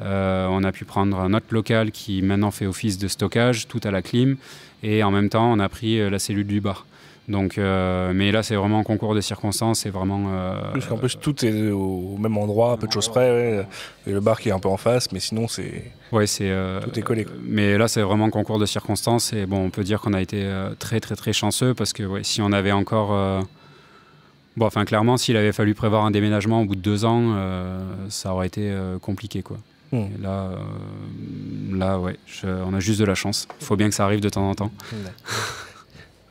on a pu prendre un autre local qui maintenant fait office de stockage, tout à la clim, et en même temps on a pris la cellule du bar. Donc, mais là, c'est vraiment un concours de circonstances. C'est vraiment. Parce qu'en plus, tout est au même endroit, à peu de choses près. Et le bar qui est un peu en face, mais sinon, c'est. Ouais, tout est collé, quoi. Mais là, c'est vraiment un concours de circonstances. Et bon, on peut dire qu'on a été très, très, très chanceux parce que si on avait encore. Clairement, s'il avait fallu prévoir un déménagement au bout de 2 ans, ça aurait été compliqué, quoi. Et là, on a juste de la chance. Il faut bien que ça arrive de temps en temps.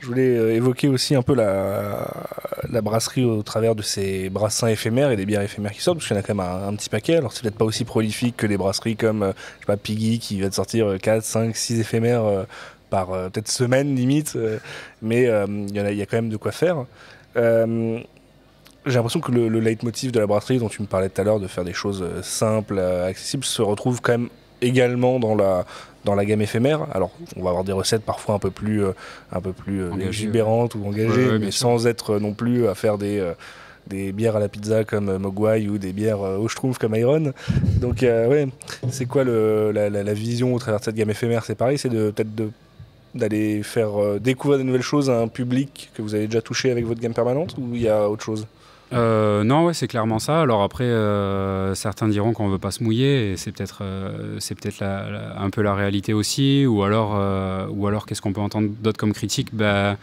Je voulais évoquer aussi un peu la brasserie au travers de ces brassins éphémères et des bières éphémères qui sortent, parce qu'il y en a quand même un petit paquet. Alors c'est peut-être pas aussi prolifique que des brasseries comme Piggy qui va te sortir 4, 5, 6 éphémères par peut-être semaine limite, mais il y a quand même de quoi faire. J'ai l'impression que le leitmotiv de la brasserie dont tu me parlais tout à l'heure, de faire des choses simples, accessibles, se retrouve quand même également dans la gamme éphémère. Alors, on va avoir des recettes parfois un peu plus exubérantes ou engagées, mais sans être non plus à faire des des bières à la pizza comme Mogwai ou des bières au Schtroumpf comme Iron. Donc ouais, c'est quoi la vision au travers de cette gamme éphémère? C'est pareil, c'est d'aller faire découvrir des nouvelles choses à un public que vous avez déjà touché avec votre gamme permanente, ou il y a autre chose? Non, ouais, c'est clairement ça. Alors après, certains diront qu'on ne veut pas se mouiller, et c'est peut-être un peu la réalité aussi. Ou alors qu'est-ce qu'on peut entendre d'autre comme critique? Non,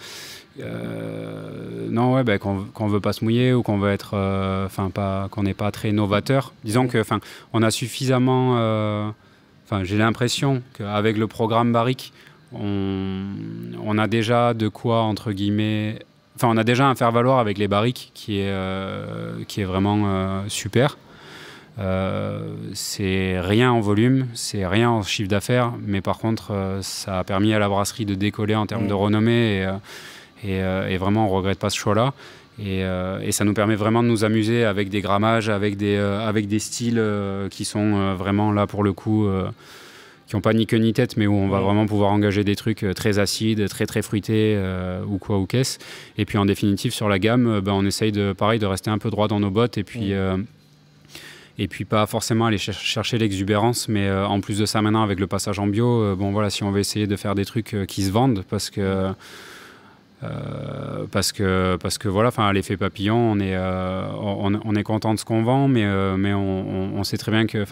ouais, qu'on veut pas se mouiller, ou qu'on veut être, qu'on n'est pas très novateur. Disons que, on a suffisamment. J'ai l'impression qu'avec le programme Barrique, on a déjà de quoi, entre guillemets. On a déjà un faire-valoir avec les barriques qui est vraiment super. C'est rien en volume, c'est rien en chiffre d'affaires, mais par contre, ça a permis à la brasserie de décoller en termes de renommée, et vraiment, on ne regrette pas ce choix-là. Et ça nous permet vraiment de nous amuser avec des grammages, avec des styles qui sont vraiment là pour le coup. Qui n'ont pas ni queue ni tête, mais où on va vraiment pouvoir engager des trucs très acides, très très fruités, ou qu'est-ce. Et puis en définitive, sur la gamme, on essaye de rester un peu droit dans nos bottes, et puis pas forcément aller chercher l'exubérance, mais en plus de ça, maintenant avec le passage en bio, si on veut essayer de faire des trucs qui se vendent, parce que voilà, à l'effet papillon, on est content de ce qu'on vend, mais on sait très bien que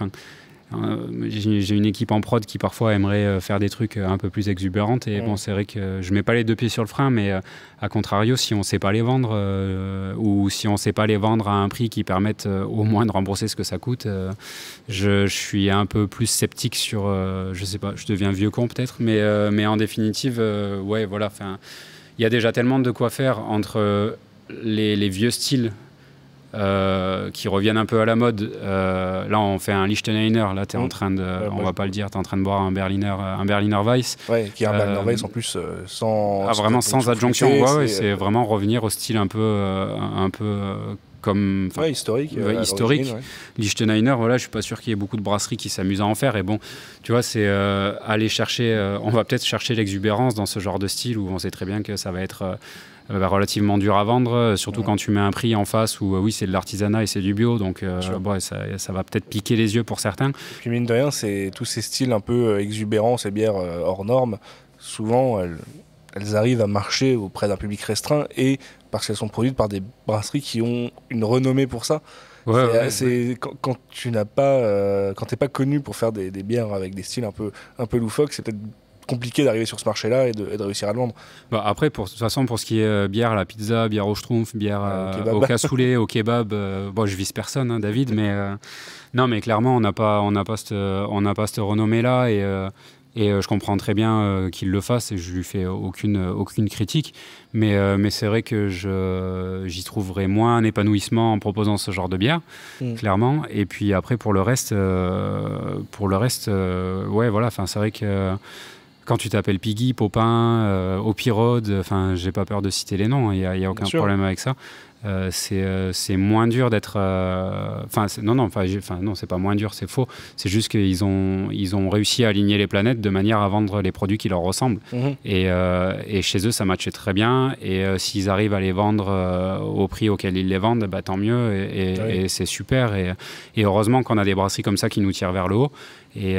j'ai une équipe en prod qui parfois aimerait faire des trucs un peu plus exubérants, et c'est vrai que je mets pas les deux pieds sur le frein, mais à contrario, si on sait pas les vendre, ou si on sait pas les vendre à un prix qui permette au moins de rembourser ce que ça coûte, je suis un peu plus sceptique sur, je sais pas, je deviens vieux con peut-être, mais en définitive, ouais, voilà, il y a déjà tellement de quoi faire entre les vieux styles qui reviennent un peu à la mode. Là, on fait un Lichtensteiner. Là, t'es en train de, on va pas le dire, t'es en train de boire un Berliner Weiss. Ouais, qui est un Berliner Weiss en plus vraiment sans adjonction. C'est vraiment revenir au style un peu comme historique. Historique. Lichtensteiner, voilà, je suis pas sûr qu'il y ait beaucoup de brasseries qui s'amusent à en faire. Et bon, tu vois, c'est aller chercher. On va peut-être chercher l'exubérance dans ce genre de style où on sait très bien que ça va être relativement dur à vendre, surtout quand tu mets un prix en face où oui, c'est de l'artisanat et c'est du bio, donc ça va peut-être piquer les yeux pour certains. Et puis mine de rien, c'est tous ces styles un peu exubérants, ces bières hors normes, souvent elles arrivent à marcher auprès d'un public restreint, et parce qu'elles sont produites par des brasseries qui ont une renommée pour ça. Quand tu n'as pas, quand t'es pas connu pour faire des bières avec des styles un peu loufoques, c'est peut-être compliqué d'arriver sur ce marché-là et de réussir à le vendre. Après, de toute façon, pour ce qui est bière à la pizza, bière au schtroumpf, bière au cassoulet, au kebab, je vise personne, hein, David, mais non, mais clairement, on n'a pas cette renommée-là, et je comprends très bien qu'il le fasse, et je lui fais aucune critique, mais c'est vrai que j'y trouverais moins un épanouissement en proposant ce genre de bière, clairement. Et puis après, pour le reste, ouais, voilà, c'est vrai que quand tu t'appelles Piggy, Popin, Opirode, j'ai pas peur de citer les noms, il y a aucun problème avec ça. C'est moins dur d'être. Non, c'est pas moins dur, c'est faux. C'est juste qu'ils ont réussi à aligner les planètes de manière à vendre les produits qui leur ressemblent. Et chez eux, ça matchait très bien. Et s'ils arrivent à les vendre au prix auquel ils les vendent, tant mieux. Et c'est super. Et heureusement qu'on a des brasseries comme ça qui nous tirent vers le haut. Et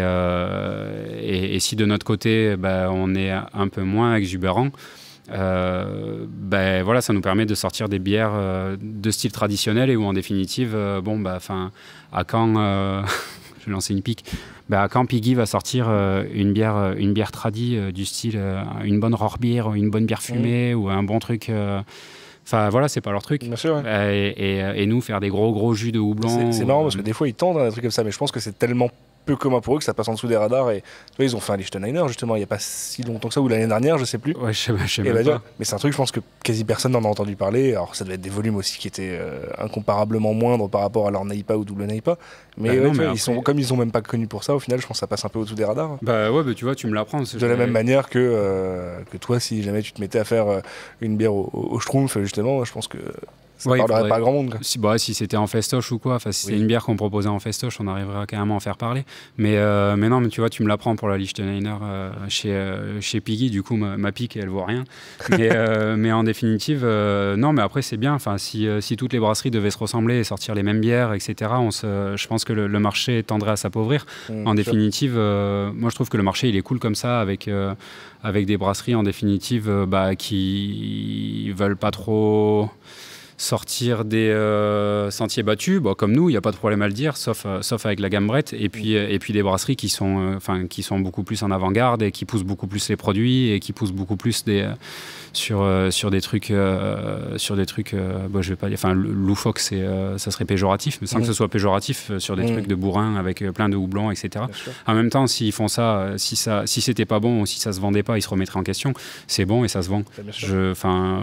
si de notre côté, on est un peu moins exubérant, voilà, ça nous permet de sortir des bières de style traditionnel, et où en définitive, à Caen, je vais lancer une pique, à Caen, Piggy va sortir une bière tradie du style une bonne Rohrbier, une bonne bière fumée, ou un bon truc. Voilà, c'est pas leur truc. Bien sûr, ouais. Et nous, faire des gros jus de houblon. C'est marrant parce que des fois, ils tendent à des trucs comme ça, mais je pense que c'est tellement peu commun pour eux que ça passe en dessous des radars. Et tu vois, ils ont fait un Lichtensteiner justement il n'y a pas si longtemps que ça, ou l'année dernière, je sais plus. Ouais, je sais même pas. Mais c'est un truc, je pense que quasi personne n'en a entendu parler. Alors ça devait être des volumes aussi qui étaient incomparablement moindres par rapport à leur Neipa ou double Neipa. Mais, comme ils sont même pas connus pour ça, au final, je pense que ça passe un peu au-dessous des radars. Tu vois, tu me l'apprends. De la même manière que toi, si jamais tu te mettais à faire une bière au Schtroumpf, justement, je pense que Ça parlerait pas à grand monde, quoi. Si c'était en festoche ou quoi, si c'est une bière qu'on proposait en festoche, on arriverait carrément à en faire parler. Mais non, mais tu vois, tu me l'apprends pour la Liechtensteiner chez Piggy, du coup ma pique elle vaut rien. Mais en définitive, non, mais après c'est bien. Si toutes les brasseries devaient se ressembler et sortir les mêmes bières, etc., je pense que le marché tendrait à s'appauvrir. En définitive, moi je trouve que le marché il est cool comme ça, avec des brasseries en définitive qui veulent pas trop sortir des sentiers battus, comme nous, il n'y a pas de problème à le dire, sauf avec la gamme Brett, et puis des brasseries qui sont beaucoup plus en avant-garde et qui poussent beaucoup plus les produits et qui poussent beaucoup plus sur des trucs, je vais pas dire, loufoque, ça serait péjoratif, mais sans que ce soit péjoratif, sur des trucs de bourrin avec plein de houblons, etc. En même temps, s'ils font ça, si c'était pas bon ou si ça se vendait pas, ils se remettraient en question. C'est bon et ça se vend.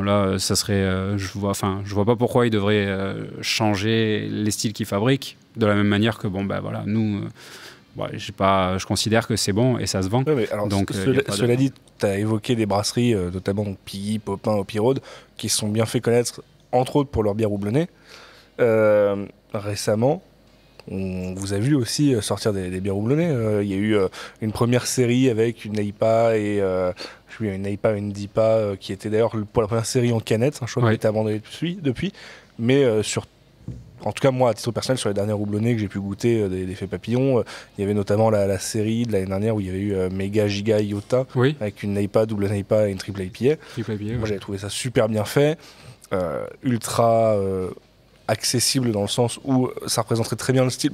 Là, ça serait, je vois pas pourquoi ils devraient changer les styles qu'ils fabriquent, de la même manière que nous. Je considère que c'est bon et ça se vend. Ouais, alors, donc, cela dit, tu as évoqué des brasseries, notamment Piggy, Popin, Hoppy Road, qui se sont bien fait connaître, entre autres pour leur bière houblonnée. Récemment, on vous a vu aussi sortir des bières houblonnées. Il y a eu une première série avec une IPA et une IPA, une DIPA, qui était d'ailleurs pour la première série en canette. Je crois qu'elle a été abandonnée depuis. Mais en tout cas, moi, à titre personnel, sur les dernières houblonnées que j'ai pu goûter des Faits Papillons, il y avait notamment la série de l'année dernière où il y avait eu Mega Giga Iota, avec une IPA, double IPA et une triple IPA. Moi, j'avais trouvé ça super bien fait, ultra accessible dans le sens où ça représenterait très bien le style.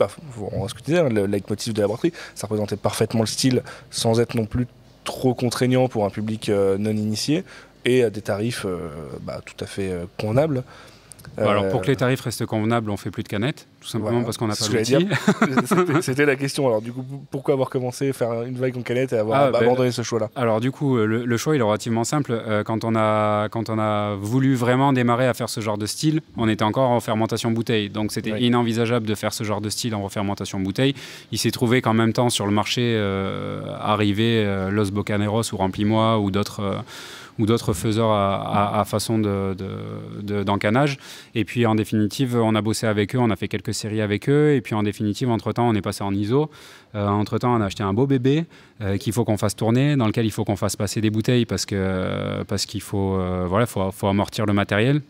Ce que tu disais, le leitmotiv de la brasserie, ça représentait parfaitement le style sans être non plus trop contraignant pour un public non initié et à des tarifs tout à fait convenables. Alors pour que les tarifs restent convenables, on fait plus de canettes, tout simplement parce qu'on n'a pas d'outils. C'était la question. Alors du coup, pourquoi avoir commencé à faire une vague en canette et avoir abandonné ce choix-là? Alors du coup, le choix il est relativement simple. Quand on a voulu vraiment démarrer à faire ce genre de style, on était encore en fermentation bouteille, donc c'était inenvisageable de faire ce genre de style en refermentation bouteille. Il s'est trouvé qu'en même temps sur le marché arrivaient Los Bocaneros ou Remplis-moi ou d'autres faiseurs à façon d'encanage. Et puis en définitive, on a bossé avec eux, on a fait quelques séries avec eux. Et puis en définitive, entre-temps, on est passé en ISO. Entre-temps, on a acheté un beau bébé qu'il faut qu'on fasse tourner, dans lequel il faut qu'on fasse passer des bouteilles parce qu'il faut amortir le matériel.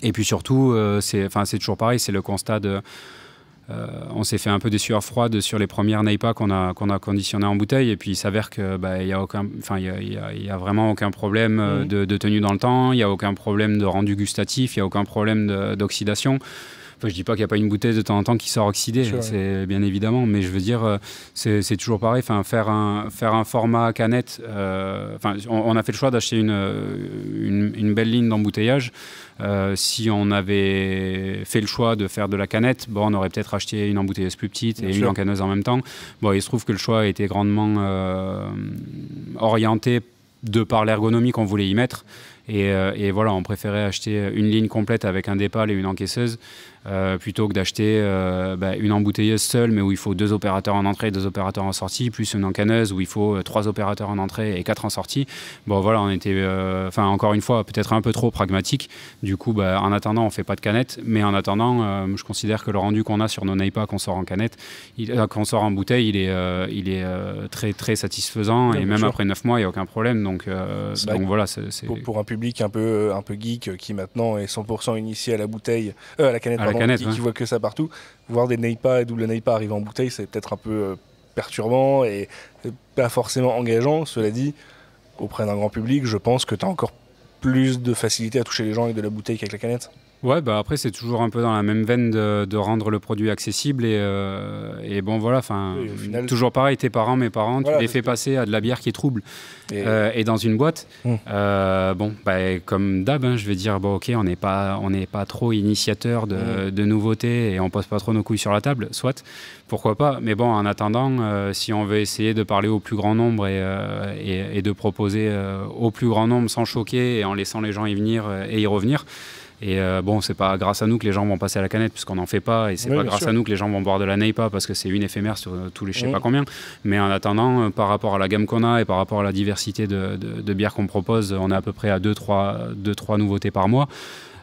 Et puis surtout, c'est toujours pareil, c'est le constat de... on s'est fait un peu des sueurs froides sur les premières NEIPA qu'on a conditionnées en bouteille, et puis il s'avère que il y a vraiment aucun problème de tenue dans le temps, il n'y a aucun problème de rendu gustatif, il n'y a aucun problème d'oxydation. Je dis pas qu'il n'y a pas une bouteille de temps en temps qui sort oxydée, c'est bien évidemment, mais je veux dire, c'est toujours pareil. Faire un format canette. On a fait le choix d'acheter une belle ligne d'embouteillage. Si on avait fait le choix de faire de la canette, on aurait peut-être acheté une embouteilleuse plus petite et une encanneuse en même temps. Il se trouve que le choix a été grandement orienté de par l'ergonomie qu'on voulait y mettre. Et voilà, on préférait acheter une ligne complète avec un dépal et une encaisseuse plutôt que d'acheter une embouteilleuse seule, mais où il faut 2 opérateurs en entrée et 2 opérateurs en sortie, plus une encanneuse où il faut 3 opérateurs en entrée et 4 en sortie. Voilà, on était, encore une fois, peut-être un peu trop pragmatique. Du coup, en attendant, on ne fait pas de canette, mais en attendant, je considère que le rendu qu'on a sur nos NEIPA qu'on sort en canette, qu'on sort en bouteille, il est très, très satisfaisant, et même après 9 mois, il n'y a aucun problème. Donc voilà, c'est... Pour un public un peu geek qui maintenant est 100% initié à la bouteille, à la canette, qui voit que ça partout, voir des NEIPA et double NEIPA arriver en bouteille, c'est peut-être un peu perturbant et pas forcément engageant. Cela dit, auprès d'un grand public, je pense que tu as encore plus de facilité à toucher les gens avec de la bouteille qu'avec la canette. Ouais, après c'est toujours un peu dans la même veine de rendre le produit accessible et bon voilà, final, toujours pareil, tes parents, mes parents, tu les fais passer à de la bière qui est trouble et dans une boîte. Comme d'hab, je vais dire ok, on n'est pas trop initiateur de nouveautés et on pose pas trop nos couilles sur la table, soit, pourquoi pas, mais en attendant, si on veut essayer de parler au plus grand nombre et de proposer au plus grand nombre sans choquer et en laissant les gens y venir et y revenir. Et c'est pas grâce à nous que les gens vont passer à la canette puisqu'on n'en fait pas, et c'est pas grâce à nous que les gens vont boire de la NEIPA parce que c'est une éphémère sur tous les je sais pas combien. Mais en attendant, par rapport à la gamme qu'on a et par rapport à la diversité de bières qu'on propose, on est à peu près à 2-3 nouveautés par mois.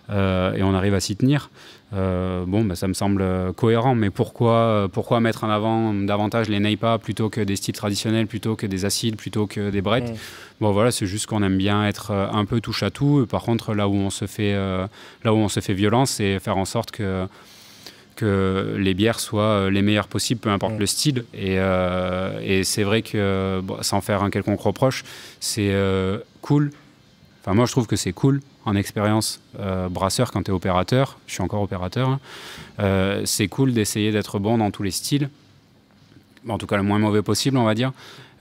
et on arrive à s'y tenir. Ça me semble cohérent, mais pourquoi mettre en avant davantage les NEIPA plutôt que des styles traditionnels, plutôt que des acides, plutôt que des brettes? Bon voilà, c'est juste qu'on aime bien être un peu touche à tout. Par contre, là où on se fait violence, c'est faire en sorte que les bières soient les meilleures possibles, peu importe le style. Et c'est vrai que, sans faire un quelconque reproche, c'est cool. Enfin, moi, je trouve que c'est cool en expérience brasseur quand tu es opérateur. Je suis encore opérateur. C'est cool d'essayer d'être bon dans tous les styles. En tout cas, le moins mauvais possible, on va dire.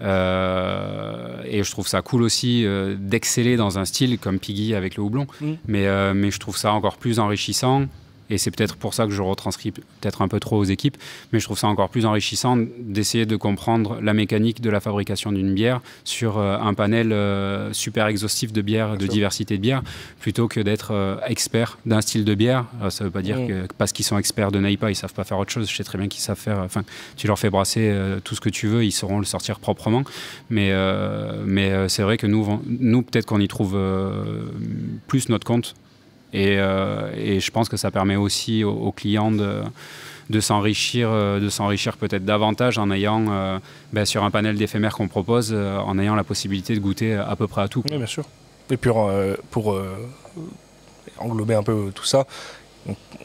Et je trouve ça cool aussi d'exceller dans un style comme Piggy avec le houblon. Mais je trouve ça encore plus enrichissant. Et c'est peut-être pour ça que je retranscris peut-être un peu trop aux équipes, mais je trouve ça encore plus enrichissant d'essayer de comprendre la mécanique de la fabrication d'une bière sur un panel super exhaustif de bières, de diversité de bières, plutôt que d'être expert d'un style de bière. Ça ne veut pas dire que parce qu'ils sont experts de NEIPA, ils ne savent pas faire autre chose. Je sais très bien qu'ils savent faire. Enfin, tu leur fais brasser tout ce que tu veux, ils sauront le sortir proprement. Mais c'est vrai que nous peut-être qu'on y trouve plus notre compte. Et je pense que ça permet aussi aux clients de s'enrichir peut-être davantage en ayant, sur un panel d'éphémères qu'on propose, en ayant la possibilité de goûter à peu près à tout. Oui, bien sûr. Et puis pour englober un peu tout ça,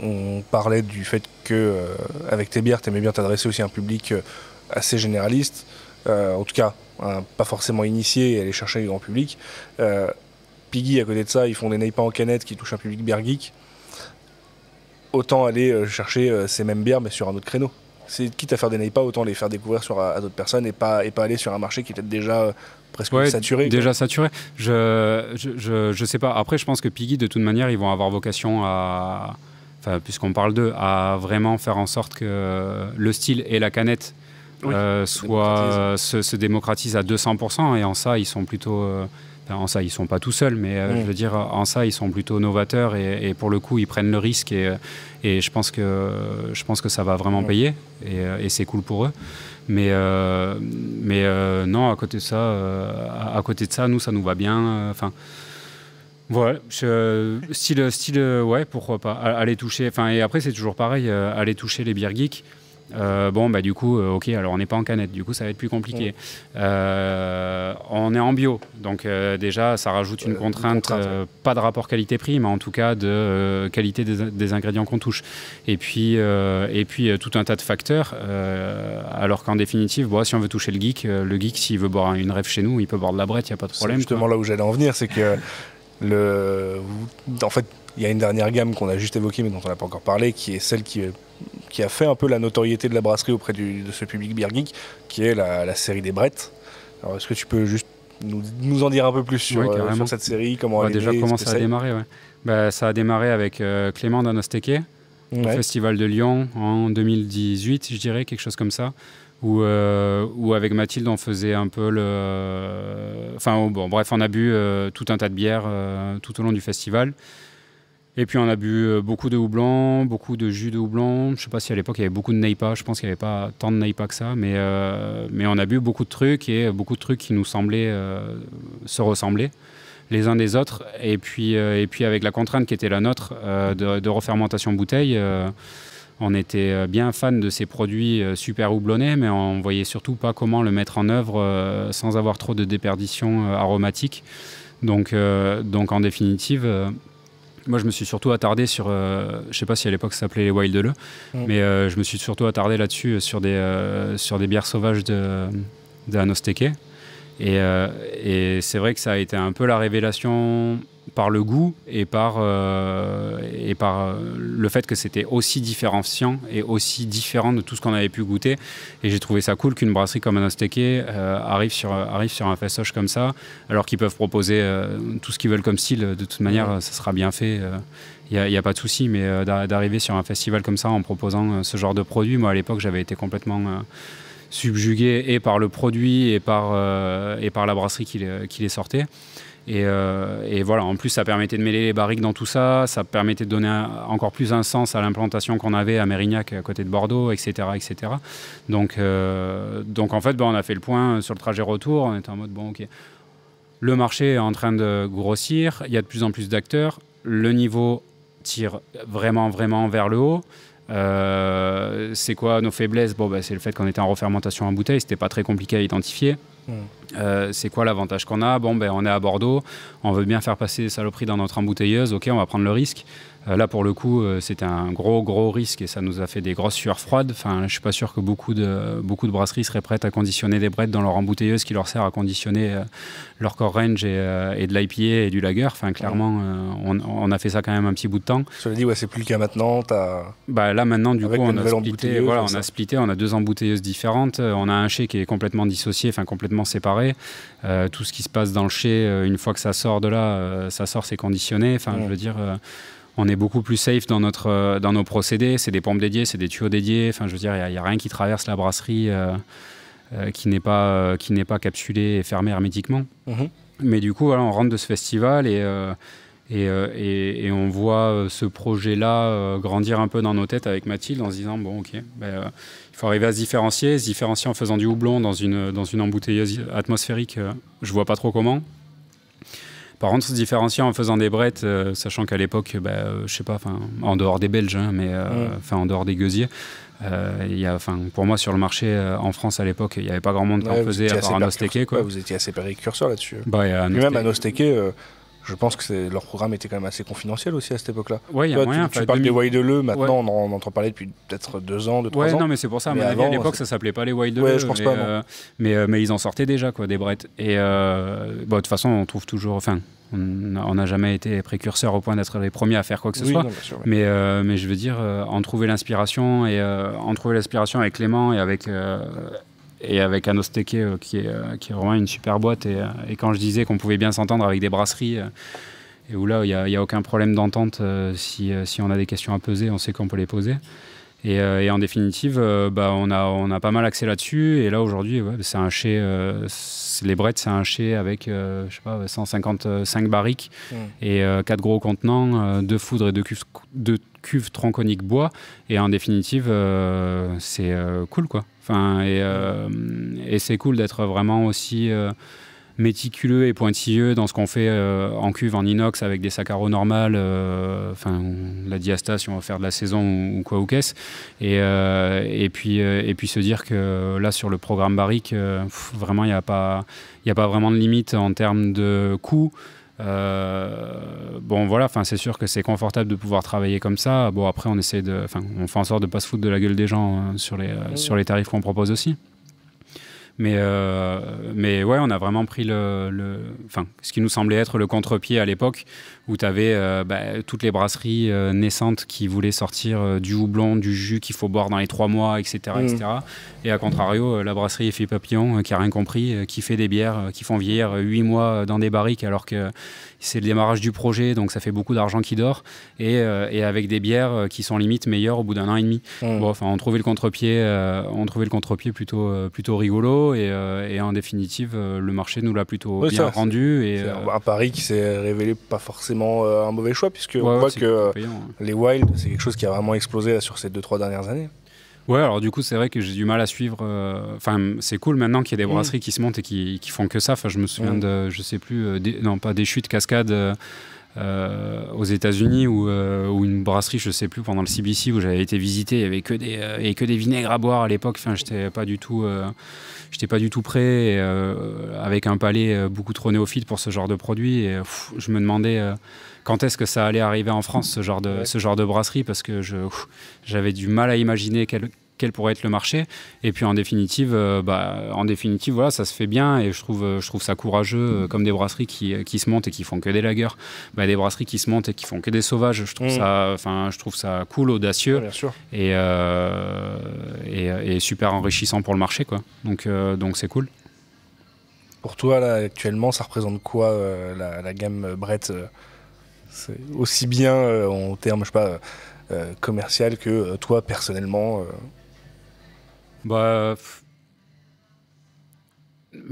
on parlait du fait que avec tes bières, tu aimais bien t'adresser aussi à un public assez généraliste, en tout cas pas forcément initié et aller chercher le grand public. Piggy, à côté de ça, ils font des NEIPA en canette qui touchent un public bière geek. Autant aller chercher ces mêmes bières mais sur un autre créneau. C'est quitte à faire des NEIPA, autant les faire découvrir à d'autres personnes et pas aller sur un marché qui est peut-être déjà presque saturé. Déjà saturé. Je sais pas. Après, je pense que Piggy, de toute manière, ils vont avoir vocation à, puisqu'on parle d'eux, à vraiment faire en sorte que le style et la canette se démocratisent à 200%. Et en ça, ils sont plutôt... en ça, ils ne sont pas tout seuls, mais je veux dire, en ça, ils sont plutôt novateurs et pour le coup, ils prennent le risque et je pense que ça va vraiment payer et c'est cool pour eux. Mais non, à côté de ça, nous, ça nous va bien. Voilà, style, ouais, pourquoi pas. Aller toucher, et après, c'est toujours pareil, aller toucher les bières geeks. Du coup, ok, alors on n'est pas en canette, du coup ça va être plus compliqué. On est en bio, donc déjà ça rajoute une contrainte, pas de rapport qualité-prix, mais en tout cas de qualité des ingrédients qu'on touche. Et puis tout un tas de facteurs, alors qu'en définitive, si on veut toucher le geek s'il veut boire une rêve chez nous, il peut boire de la brette, il n'y a pas de problème. C'est justement là où j'allais en venir, c'est que en fait, il y a une dernière gamme qu'on a juste évoquée mais dont on n'a pas encore parlé, qui est celle qui a fait un peu la notoriété de la brasserie auprès de ce public beer geek, qui est la série des brettes. Alors est-ce que tu peux juste nous en dire un peu plus sur cette série, comment elle est déjà née, comment ça a démarré, ça a démarré avec Clément d'Anosteke au Festival de Lyon en 2018, je dirais, quelque chose comme ça. Où avec Mathilde on faisait un peu on a bu tout un tas de bières tout au long du festival. Et puis on a bu beaucoup de houblon, beaucoup de jus de houblon. Je ne sais pas si à l'époque il y avait beaucoup de NEIPA, je pense qu'il n'y avait pas tant de NEIPA que ça, mais on a bu beaucoup de trucs et beaucoup de trucs qui nous semblaient se ressembler les uns des autres. Et puis avec la contrainte qui était la nôtre de refermentation bouteille, on était bien fan de ces produits super houblonnés, mais on ne voyait surtout pas comment le mettre en œuvre sans avoir trop de déperdition aromatique. Donc en définitive... moi, je me suis surtout attardé sur... je ne sais pas si à l'époque ça s'appelait les Wild Ale, mais je me suis surtout attardé là-dessus sur des bières sauvages de Anosteke. Et c'est vrai que ça a été un peu la révélation par le goût et par le fait que c'était aussi différenciant et aussi différent de tout ce qu'on avait pu goûter. Et j'ai trouvé ça cool qu'une brasserie comme Anosteke arrive sur un festoche comme ça, alors qu'ils peuvent proposer tout ce qu'ils veulent comme style. De toute manière, ça sera bien fait. Il n'y a pas de souci, mais d'arriver sur un festival comme ça en proposant ce genre de produit, moi à l'époque j'avais été complètement subjugué et par le produit et par la brasserie qui les sortait. Et voilà, en plus ça permettait de mêler les barriques dans tout ça, ça permettait de donner encore plus un sens à l'implantation qu'on avait à Mérignac à côté de Bordeaux, etc. Donc en fait on a fait le point sur le trajet retour, on était en mode ok, le marché est en train de grossir, il y a de plus en plus d'acteurs, le niveau tire vraiment, vraiment vers le haut. C'est quoi nos faiblesses? C'est le fait qu'on était en refermentation en bouteille, c'était pas très compliqué à identifier. C'est quoi l'avantage qu'on a? On est à Bordeaux, on veut bien faire passer des saloperies dans notre embouteilleuse, ok, on va prendre le risque. Là, pour le coup, c'était un gros risque et ça nous a fait des grosses sueurs froides. Enfin, je ne suis pas sûr que beaucoup de brasseries seraient prêtes à conditionner des brettes dans leur embouteilleuse qui leur sert à conditionner leur core range et de l'IPA et du lager. Enfin, clairement, on a fait ça quand même un petit bout de temps. Cela dit, c'est plus le cas maintenant. Là, maintenant, du coup, on a splitté. On a 2 embouteilleuses différentes. On a un chai qui est complètement dissocié, enfin complètement séparé. Tout ce qui se passe dans le chai, une fois que ça sort de là, c'est conditionné. Enfin, je veux dire... on est beaucoup plus safe dans nos procédés. C'est des pompes dédiées, c'est des tuyaux dédiés. Enfin, je veux dire, il n'y a rien qui traverse la brasserie qui n'est pas capsulé et fermé hermétiquement. Mais du coup, on rentre de ce festival et on voit ce projet-là grandir un peu dans nos têtes avec Mathilde en se disant, il faut arriver à se différencier en faisant du houblon dans une embouteilleuse atmosphérique. Je vois pas trop comment. Par contre, se différencier en faisant des brettes, sachant qu'à l'époque, je sais pas, en dehors des Belges, en dehors des gueusiers, pour moi, sur le marché en France à l'époque, il n'y avait pas grand monde qui en faisait à part Anosteke. Vous étiez assez précurseur là-dessus. Même Anosteke, je pense que leur programme était quand même assez confidentiel aussi à cette époque-là. Oui, il y a moyen. Tu parles des Wild Ale, maintenant on entend parler depuis peut-être 2 ans, 3 ans. Non, mais c'est pour ça. À l'époque, ça s'appelait pas les Wild Ale. Je pense pas. Mais ils en sortaient déjà, des brettes. Et de toute façon, on trouve toujours. On n'a jamais été précurseur au point d'être les premiers à faire quoi que ce soit. Non, bien sûr, mais je veux dire, en trouver l'inspiration avec Clément et avec Anosteke qui est vraiment une super boîte. Et quand je disais qu'on pouvait bien s'entendre avec des brasseries, et où là, il n'y a aucun problème d'entente, si on a des questions à peser, on sait qu'on peut les poser. Et en définitive, on a pas mal axé là-dessus. Et là, aujourd'hui, c'est un chai... les brettes, c'est un chai avec 155 barriques et 4 gros contenants, 2 foudres et 2 cuves tronconiques bois. Et en définitive, c'est cool, quoi. Et c'est cool d'être vraiment aussi... méticuleux et pointilleux dans ce qu'on fait en cuve en inox avec des saccharos normales, la diastase si on va faire de la saison ou quoi ou qu'est-ce. Et puis se dire que là sur le programme barrique, vraiment il n'y a pas vraiment de limite en termes de coût. C'est sûr que c'est confortable de pouvoir travailler comme ça. Après on essaie on fait en sorte de ne pas se foutre de la gueule des gens sur les tarifs qu'on propose aussi. Mais on a vraiment pris ce qui nous semblait être le contre-pied à l'époque, où tu avais toutes les brasseries naissantes qui voulaient sortir du houblon, du jus qu'il faut boire dans les 3 mois, etc. Et à contrario, la brasserie Effet Papillon, qui n'a rien compris, qui fait des bières qui font vieillir 8 mois dans des barriques, alors que c'est le démarrage du projet, donc ça fait beaucoup d'argent qui dort, et avec des bières qui sont limite meilleures au bout d'1 an et demi. On trouvait le contre-pied plutôt rigolo, et en définitive, le marché nous l'a plutôt bien rendu. C'est un pari qui s'est révélé pas forcément un mauvais choix, puisque on voit que les Wild, c'est quelque chose qui a vraiment explosé là, sur ces 2-3 dernières années. Ouais, alors du coup, c'est vrai que j'ai du mal à suivre. C'est cool maintenant qu'il y a des brasseries qui se montent et qui font que ça. Je me souviens de, je sais plus, pas des chutes cascades aux États-Unis ou une brasserie, je sais plus, pendant le CBC où j'avais été visité, il y avait que des vinaigres à boire à l'époque. J'étais pas du tout prêt, avec un palais beaucoup trop néophyte pour ce genre de produit. Et je me demandais quand est-ce que ça allait arriver en France, ce genre de brasserie, parce que j'avais du mal à imaginer quel pourrait être le marché. Et puis en définitive, voilà, ça se fait bien, et je trouve ça courageux, comme des brasseries qui se montent et qui font que des lagers, des brasseries qui se montent et qui font que des sauvages. Je trouve ça cool, audacieux, bien sûr. Et super enrichissant pour le marché, quoi. Donc c'est cool. Pour toi, là, actuellement, ça représente quoi la gamme Brett c'est aussi bien en termes, je sais pas, commercial que toi personnellement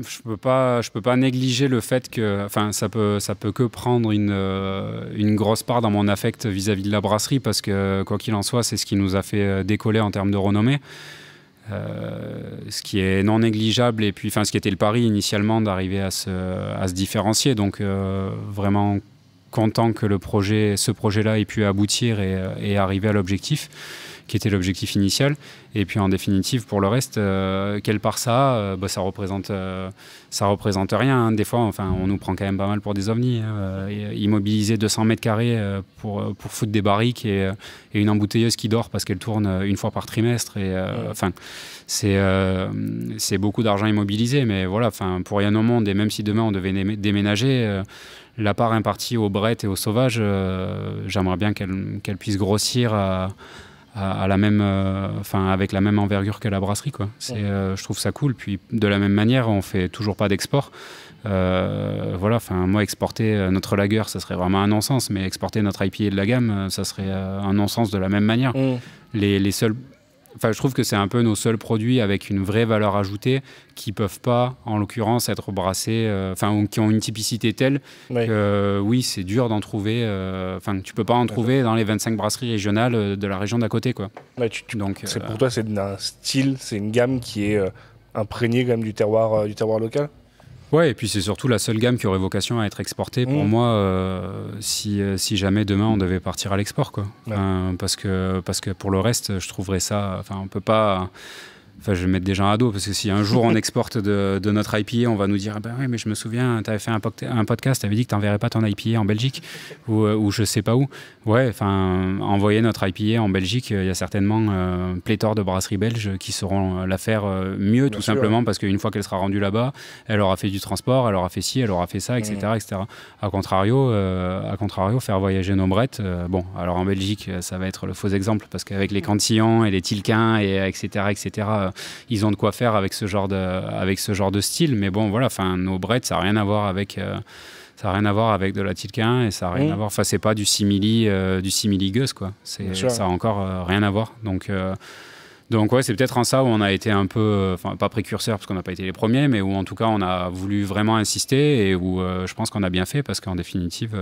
je peux pas négliger le fait que, ça peut que prendre une grosse part dans mon affect vis-à-vis de la brasserie, parce que quoi qu'il en soit, c'est ce qui nous a fait décoller en termes de renommée. Ce qui est non négligeable, et puis ce qui était le pari initialement, d'arriver à se différencier. Donc vraiment content que ce projet-là ait pu aboutir et arriver à l'objectif, qui était l'objectif initial. Et puis en définitive, pour le reste, quelle part ça a, ça représente rien. Hein. Des fois, enfin, on nous prend quand même pas mal pour des ovnis. Immobiliser 200 mètres carrés pour foutre des barriques et une embouteilleuse qui dort parce qu'elle tourne une fois par trimestre. Enfin, c'est beaucoup d'argent immobilisé. Mais voilà, enfin, pour rien au monde, et même si demain on devait déménager, la part impartie aux brettes et aux sauvages, j'aimerais bien qu'elle puisse grossir à la même, avec la même envergure que la brasserie, quoi. Je trouve ça cool. Puis de la même manière, on fait toujours pas d'export. Voilà, moi, exporter notre lager, ça serait vraiment un non-sens, mais exporter notre IPA de la gamme, ça serait un non-sens de la même manière. Les seuls... je trouve que c'est un peu nos seuls produits avec une vraie valeur ajoutée qui peuvent pas, en l'occurrence, être brassés, qui ont une typicité telle que, oui, c'est dur d'en trouver. Tu peux pas en trouver dans les 25 brasseries régionales de la région d'à côté, quoi. Ouais, donc, pour toi, c'est un style, c'est une gamme qui est imprégnée quand même du terroir local. Ouais, et puis c'est surtout la seule gamme qui aurait vocation à être exportée pour moi si jamais demain on devait partir à l'export, quoi. Parce que pour le reste, je trouverais ça... on peut pas... je vais mettre des gens à dos, parce que si un jour on exporte de notre IPA, on va nous dire oui, mais je me souviens, tu avais fait un podcast, tu avais dit que tu n'enverrais pas ton IPA en Belgique ou je sais pas où. Ouais, envoyer notre IPA en Belgique, il y a certainement pléthore de brasseries belges qui sauront la faire mieux, tout simplement, parce qu'une fois qu'elle sera rendue là-bas, elle aura fait du transport, elle aura fait ci, elle aura fait ça, etc. etc. A contrario, faire voyager nos brettes, alors en Belgique, ça va être le faux exemple, parce qu'avec les cantillons et les tilquins, etc., ils ont de quoi faire avec ce genre de style, mais bon, voilà, nos brettes, ça n'a rien à voir avec de la tilquin, et ça n'a rien à voir, c'est pas du simili gueuse, quoi. Ça n'a encore rien à voir, donc ouais, c'est peut-être en ça où on a été un peu, pas précurseur parce qu'on n'a pas été les premiers, mais où en tout cas on a voulu vraiment insister, et où je pense qu'on a bien fait, parce qu'en définitive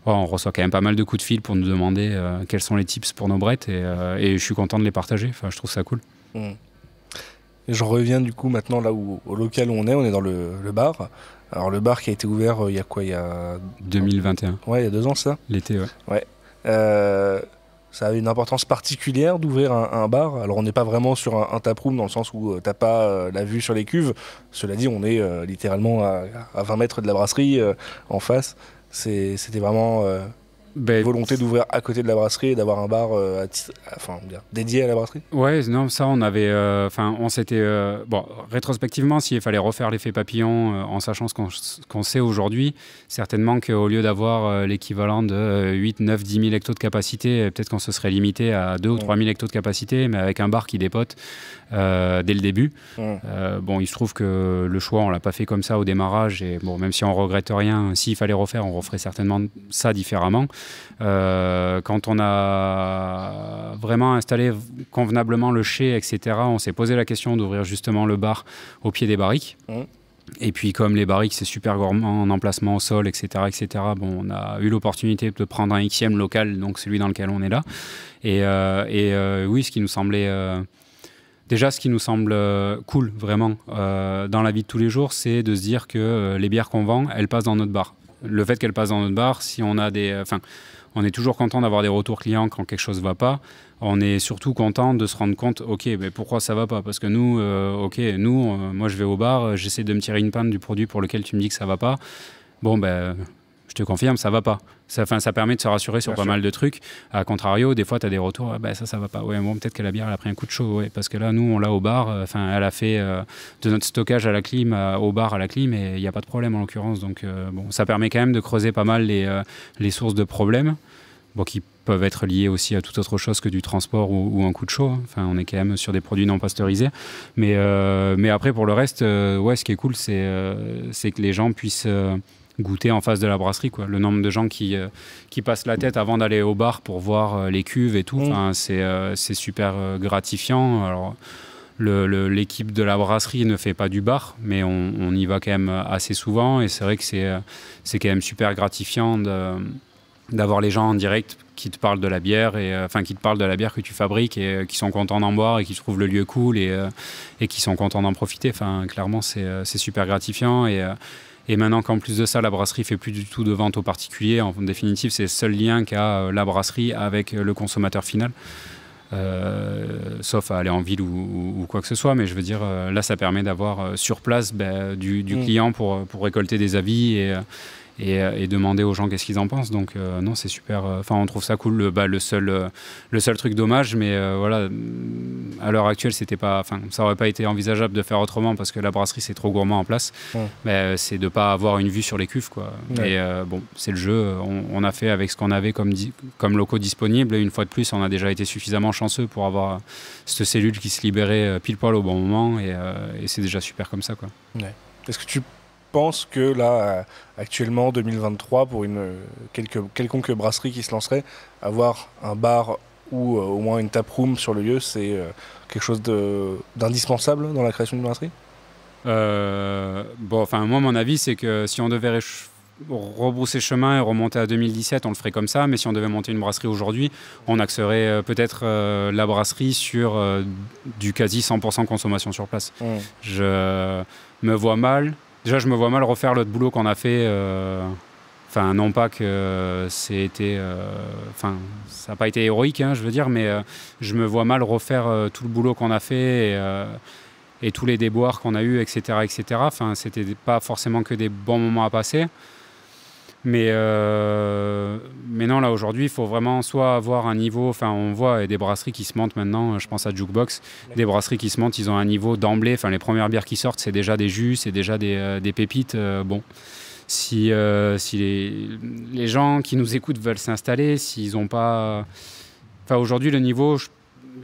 on reçoit quand même pas mal de coups de fil pour nous demander quels sont les tips pour nos brettes, et je suis content de les partager. Je trouve ça cool. Et j'en reviens du coup maintenant là au local où on est dans le bar. Alors le bar qui a été ouvert il y a 2021. Ouais, il y a 2 ans, ça. L'été, ouais. Ça avait une importance particulière d'ouvrir un bar. Alors on n'est pas vraiment sur un taproom, dans le sens où t'as pas la vue sur les cuves. Cela dit, on est littéralement à 20 mètres de la brasserie en face. C'était vraiment volonté d'ouvrir à côté de la brasserie et d'avoir un bar dédié à la brasserie. Ouais, non, ça on avait, on s'était, rétrospectivement, s'il fallait refaire l'effet papillon en sachant ce qu'on sait aujourd'hui, certainement qu'au lieu d'avoir l'équivalent de 8, 9, 10 000 hectos de capacité, peut-être qu'on se serait limité à 2 ou 3 000 hectos de capacité, mais avec un bar qui dépote dès le début. Il se trouve que le choix, on l'a pas fait comme ça au démarrage, et même si on regrette rien, s'il fallait refaire, on referait certainement ça différemment. Quand on a vraiment installé convenablement le chai, etc., on s'est posé la question d'ouvrir justement le bar au pied des barriques. Et puis comme les barriques, c'est super gourmand en emplacement au sol, etc., on a eu l'opportunité de prendre un Xème local, donc celui dans lequel on est là. Oui, ce qui nous semblait... Déjà, ce qui nous semble cool, vraiment, dans la vie de tous les jours, c'est de se dire que les bières qu'on vend, elles passent dans notre bar. Le fait qu'elles passent dans notre bar, si on a on est toujours content d'avoir des retours clients quand quelque chose ne va pas. On est surtout content de se rendre compte, mais pourquoi ça ne va pas ? Parce que nous, moi je vais au bar, j'essaie de me tirer une panne du produit pour lequel tu me dis que ça ne va pas. Je te confirme, ça ne va pas. Ça permet de se rassurer sur pas mal de trucs. À contrario, des fois, tu as des retours, ça va pas. Ouais, peut-être que la bière, elle a pris un coup de chaud. Ouais, parce que là, nous, on l'a au bar. Elle a fait de notre stockage à la clim, au bar à la clim, et il n'y a pas de problème en l'occurrence. Donc, ça permet quand même de creuser pas mal les sources de problèmes, qui peuvent être liés aussi à toute autre chose que du transport ou un coup de chaud. On est quand même sur des produits non pasteurisés. Mais après, pour le reste, ce qui est cool, c'est que les gens puissent... goûter en face de la brasserie, quoi. Le nombre de gens qui passent la tête avant d'aller au bar pour voir les cuves et tout, c'est super gratifiant. Alors l'équipe de la brasserie ne fait pas du bar, mais on y va quand même assez souvent, et c'est vrai que c'est quand même super gratifiant d'avoir les gens en direct qui te parlent de la bière, qui te parlent de la bière que tu fabriques, et qui sont contents d'en boire et qui trouvent le lieu cool, et qui sont contents d'en profiter. Clairement, c'est super gratifiant, Et maintenant qu'en plus de ça, la brasserie fait plus du tout de vente aux particuliers, en définitive, c'est le seul lien qu'a la brasserie avec le consommateur final. Sauf à aller en ville ou quoi que ce soit, mais je veux dire, là, ça permet d'avoir sur place du client pour récolter des avis et demander aux gens qu'est-ce qu'ils en pensent. Donc non, c'est super. Enfin, on trouve ça cool. Le seul truc dommage, mais voilà, à l'heure actuelle, ça aurait pas été envisageable de faire autrement parce que la brasserie c'est trop gourmand en place. C'est de pas avoir une vue sur les cuves, quoi. Et bon, c'est le jeu. On a fait avec ce qu'on avait comme locaux disponibles. Et une fois de plus, on a déjà été suffisamment chanceux pour avoir cette cellule qui se libérait pile poil au bon moment. Et c'est déjà super comme ça, quoi. Ouais. Est-ce que tu penses que là, actuellement, 2023, pour quelconque brasserie qui se lancerait, avoir un bar ou au moins une taproom sur le lieu, c'est quelque chose d'indispensable dans la création d'une brasserie ? Moi, mon avis, c'est que si on devait rebrousser chemin et remonter à 2017, on le ferait comme ça. Mais si on devait monter une brasserie aujourd'hui, on axerait peut-être la brasserie sur du quasi 100% consommation sur place. Je me vois mal refaire le boulot qu'on a fait. Non pas que c'était... ça n'a pas été héroïque, hein, je veux dire, mais je me vois mal refaire tout le boulot qu'on a fait et tous les déboires qu'on a eus, etc. etc. Enfin, c'était pas forcément que des bons moments à passer. Mais non, là, aujourd'hui, il faut vraiment soit avoir un niveau... Enfin, on voit des brasseries qui se montent maintenant, je pense à Jukebox, des brasseries qui se montent, ils ont un niveau d'emblée. Enfin, les premières bières qui sortent, c'est déjà des jus, c'est déjà des pépites. Si les gens qui nous écoutent veulent s'installer, s'ils n'ont pas... Enfin, aujourd'hui, le niveau...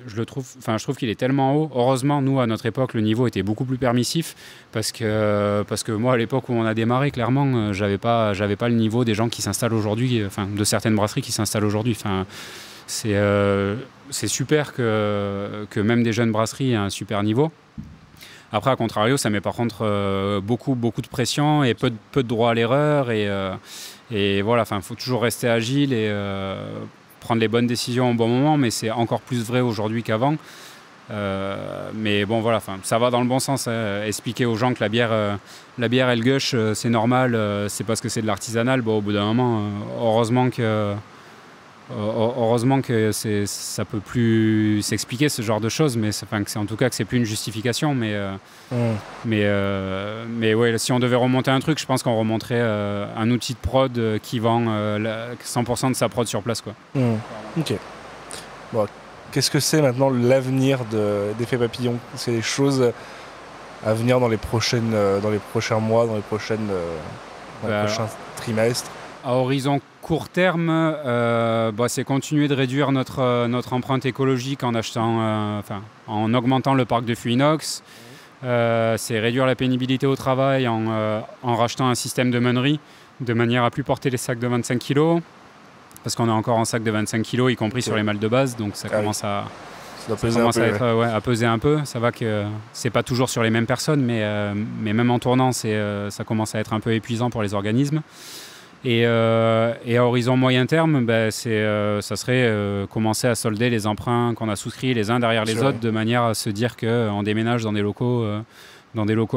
Je trouve qu'il est tellement haut. Heureusement, nous, à notre époque, le niveau était beaucoup plus permissif parce que moi, à l'époque où on a démarré, clairement, j'avais pas le niveau des gens qui s'installent aujourd'hui, de certaines brasseries qui s'installent aujourd'hui. C'est super que même des jeunes brasseries aient un super niveau. Après, à contrario, ça met par contre beaucoup de pression et peu de droit à l'erreur. Et voilà, il faut toujours rester agile et... prendre les bonnes décisions au bon moment, mais c'est encore plus vrai aujourd'hui qu'avant. Mais bon, voilà, ça va dans le bon sens. Expliquer aux gens que la bière elle gush, c'est normal, c'est parce que c'est de l'artisanal. Bon, au bout d'un moment, heureusement que ça peut plus s'expliquer ce genre de choses, mais en tout cas que c'est plus une justification. Mais ouais, si on devait remonter un truc, je pense qu'on remonterait un outil de prod qui vend 100% de sa prod sur place, quoi. Ok. Bon, qu'est-ce que c'est maintenant l'avenir d'Effet Papillon ? C'est des choses à venir dans les prochains mois, dans les prochains trimestres ? À horizon court terme, c'est continuer de réduire notre empreinte écologique en augmentant le parc de fûts inox. C'est réduire la pénibilité au travail en rachetant un système de meunerie de manière à plus porter les sacs de 25 kg. Parce qu'on est encore en sac de 25 kg, y compris sur les malles de base. Donc ça commence à peser un peu. Ça va que c'est pas toujours sur les mêmes personnes, mais même en tournant, ça commence à être un peu épuisant pour les organismes. Et à horizon moyen terme, ça serait commencer à solder les emprunts qu'on a souscrits les uns derrière les autres, de manière à se dire qu'on déménage dans des locaux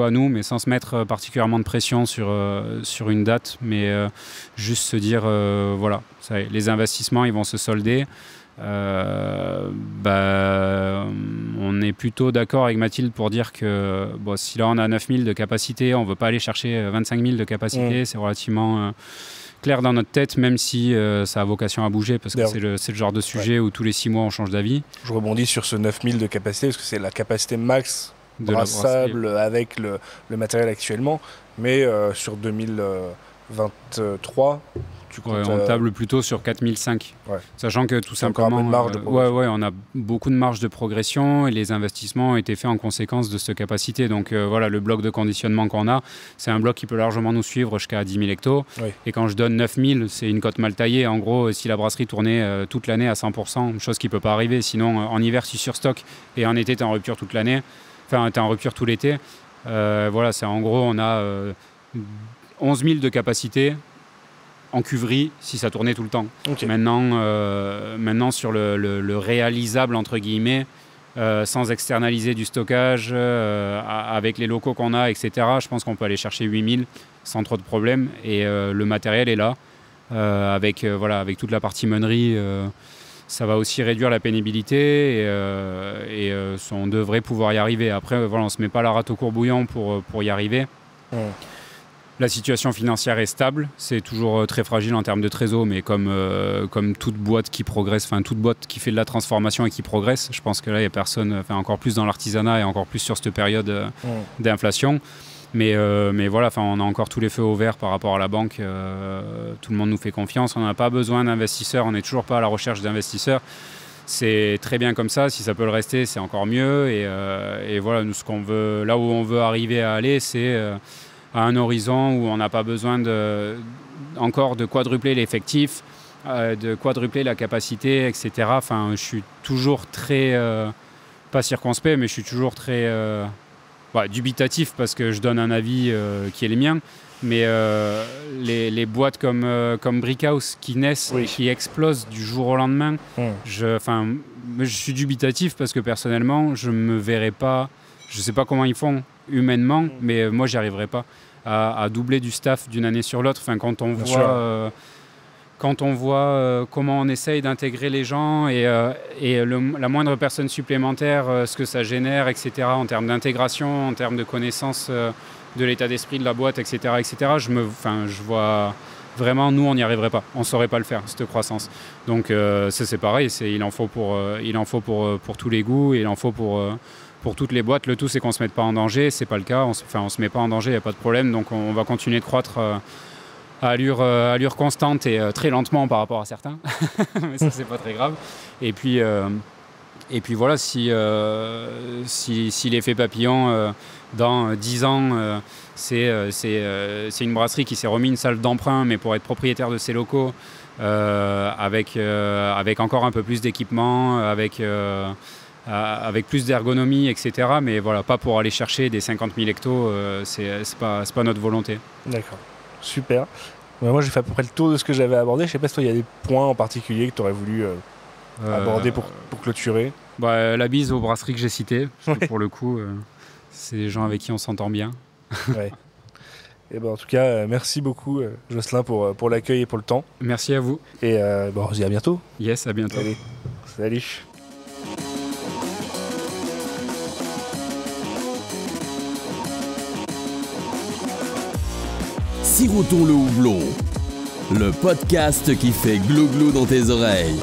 à nous, mais sans se mettre particulièrement de pression sur une date, mais juste se dire, voilà, les investissements, ils vont se solder. On est plutôt d'accord avec Mathilde pour dire que si là on a 9000 de capacité, on ne veut pas aller chercher 25 000 de capacité, c'est relativement clair dans notre tête, même si ça a vocation à bouger, parce que c'est le genre de sujet où tous les 6 mois on change d'avis. Je rebondis sur ce 9000 de capacité, parce que c'est la capacité max brassable avec le matériel actuellement, mais sur 2023, on table plutôt sur 4005, sachant que tout simplement, on a beaucoup de marge de progression et les investissements ont été faits en conséquence de cette capacité. Donc voilà, le bloc de conditionnement qu'on a, c'est un bloc qui peut largement nous suivre jusqu'à 10 000 hectos. Et quand je donne 9000, c'est une cote mal taillée. En gros, si la brasserie tournait toute l'année à 100%, chose qui ne peut pas arriver, sinon en hiver tu surstockes et en été tu es en rupture toute l'année, tu es en rupture tout l'été. Voilà, c'est en gros, on a 11 000 de capacité en cuverie si ça tournait tout le temps. Maintenant sur le réalisable entre guillemets, sans externaliser du stockage, avec les locaux qu'on a, etc. Je pense qu'on peut aller chercher 8000 sans trop de problèmes. Et le matériel est là, avec toute la partie meunerie. Ça va aussi réduire la pénibilité et on devrait pouvoir y arriver. Après, on ne se met pas la rate au courbouillant pour y arriver. La situation financière est stable, c'est toujours très fragile en termes de trésor, mais comme toute boîte qui progresse, enfin toute boîte qui fait de la transformation et qui progresse, je pense que là il n'y a personne, encore plus dans l'artisanat et encore plus sur cette période d'inflation. Mais voilà, on a encore tous les feux au vert par rapport à la banque, tout le monde nous fait confiance, on n'a pas besoin d'investisseurs, on n'est toujours pas à la recherche d'investisseurs. C'est très bien comme ça, si ça peut le rester, c'est encore mieux. Et voilà, nous, là où on veut arriver à aller, c'est à un horizon où on n'a pas besoin encore de quadrupler l'effectif, de quadrupler la capacité, etc. Je suis toujours très, pas circonspect, mais je suis toujours très dubitatif parce que je donne un avis qui est le mien. Mais les boîtes comme Brickhouse qui naissent et qui explosent du jour au lendemain, je suis dubitatif parce que personnellement, je me verrais pas, je ne sais pas comment ils font humainement, mais moi, j'y arriverais pas à doubler du staff d'une année sur l'autre. Quand on voit comment on essaye d'intégrer les gens et la moindre personne supplémentaire, ce que ça génère, etc., en termes d'intégration, en termes de connaissance de l'état d'esprit de la boîte, etc., je vois vraiment, nous, on n'y arriverait pas. On ne saurait pas le faire, cette croissance. Donc, c'est pareil, il en faut pour tous les goûts, et il en faut pour toutes les boîtes. Le tout, c'est qu'on ne se mette pas en danger. Ce n'est pas le cas. On ne se met pas en danger, il n'y a pas de problème. Donc, on va continuer de croître à allure constante et très lentement par rapport à certains. Mais ça, c'est pas très grave. Et puis voilà, si l'effet papillon, dans 10 ans, c'est une brasserie qui s'est remis une salle d'emprunt, mais pour être propriétaire de ses locaux, avec encore un peu plus d'équipement, avec plus d'ergonomie, etc. Mais voilà, pas pour aller chercher des 50 000 hectos, c'est pas notre volonté. D'accord. Super. Moi, j'ai fait à peu près le tour de ce que j'avais abordé. Je ne sais pas si toi, il y a des points en particulier que tu aurais voulu aborder pour clôturer. La bise aux brasseries que j'ai citées. Pour le coup, c'est des gens avec qui on s'entend bien. Ouais. Et en tout cas, merci beaucoup, Jocelyn, pour l'accueil et pour le temps. Merci à vous. Et on se dit à bientôt. Yes, à bientôt. Allez. Salut. Sirotons le houblon, le podcast qui fait glou-glou dans tes oreilles.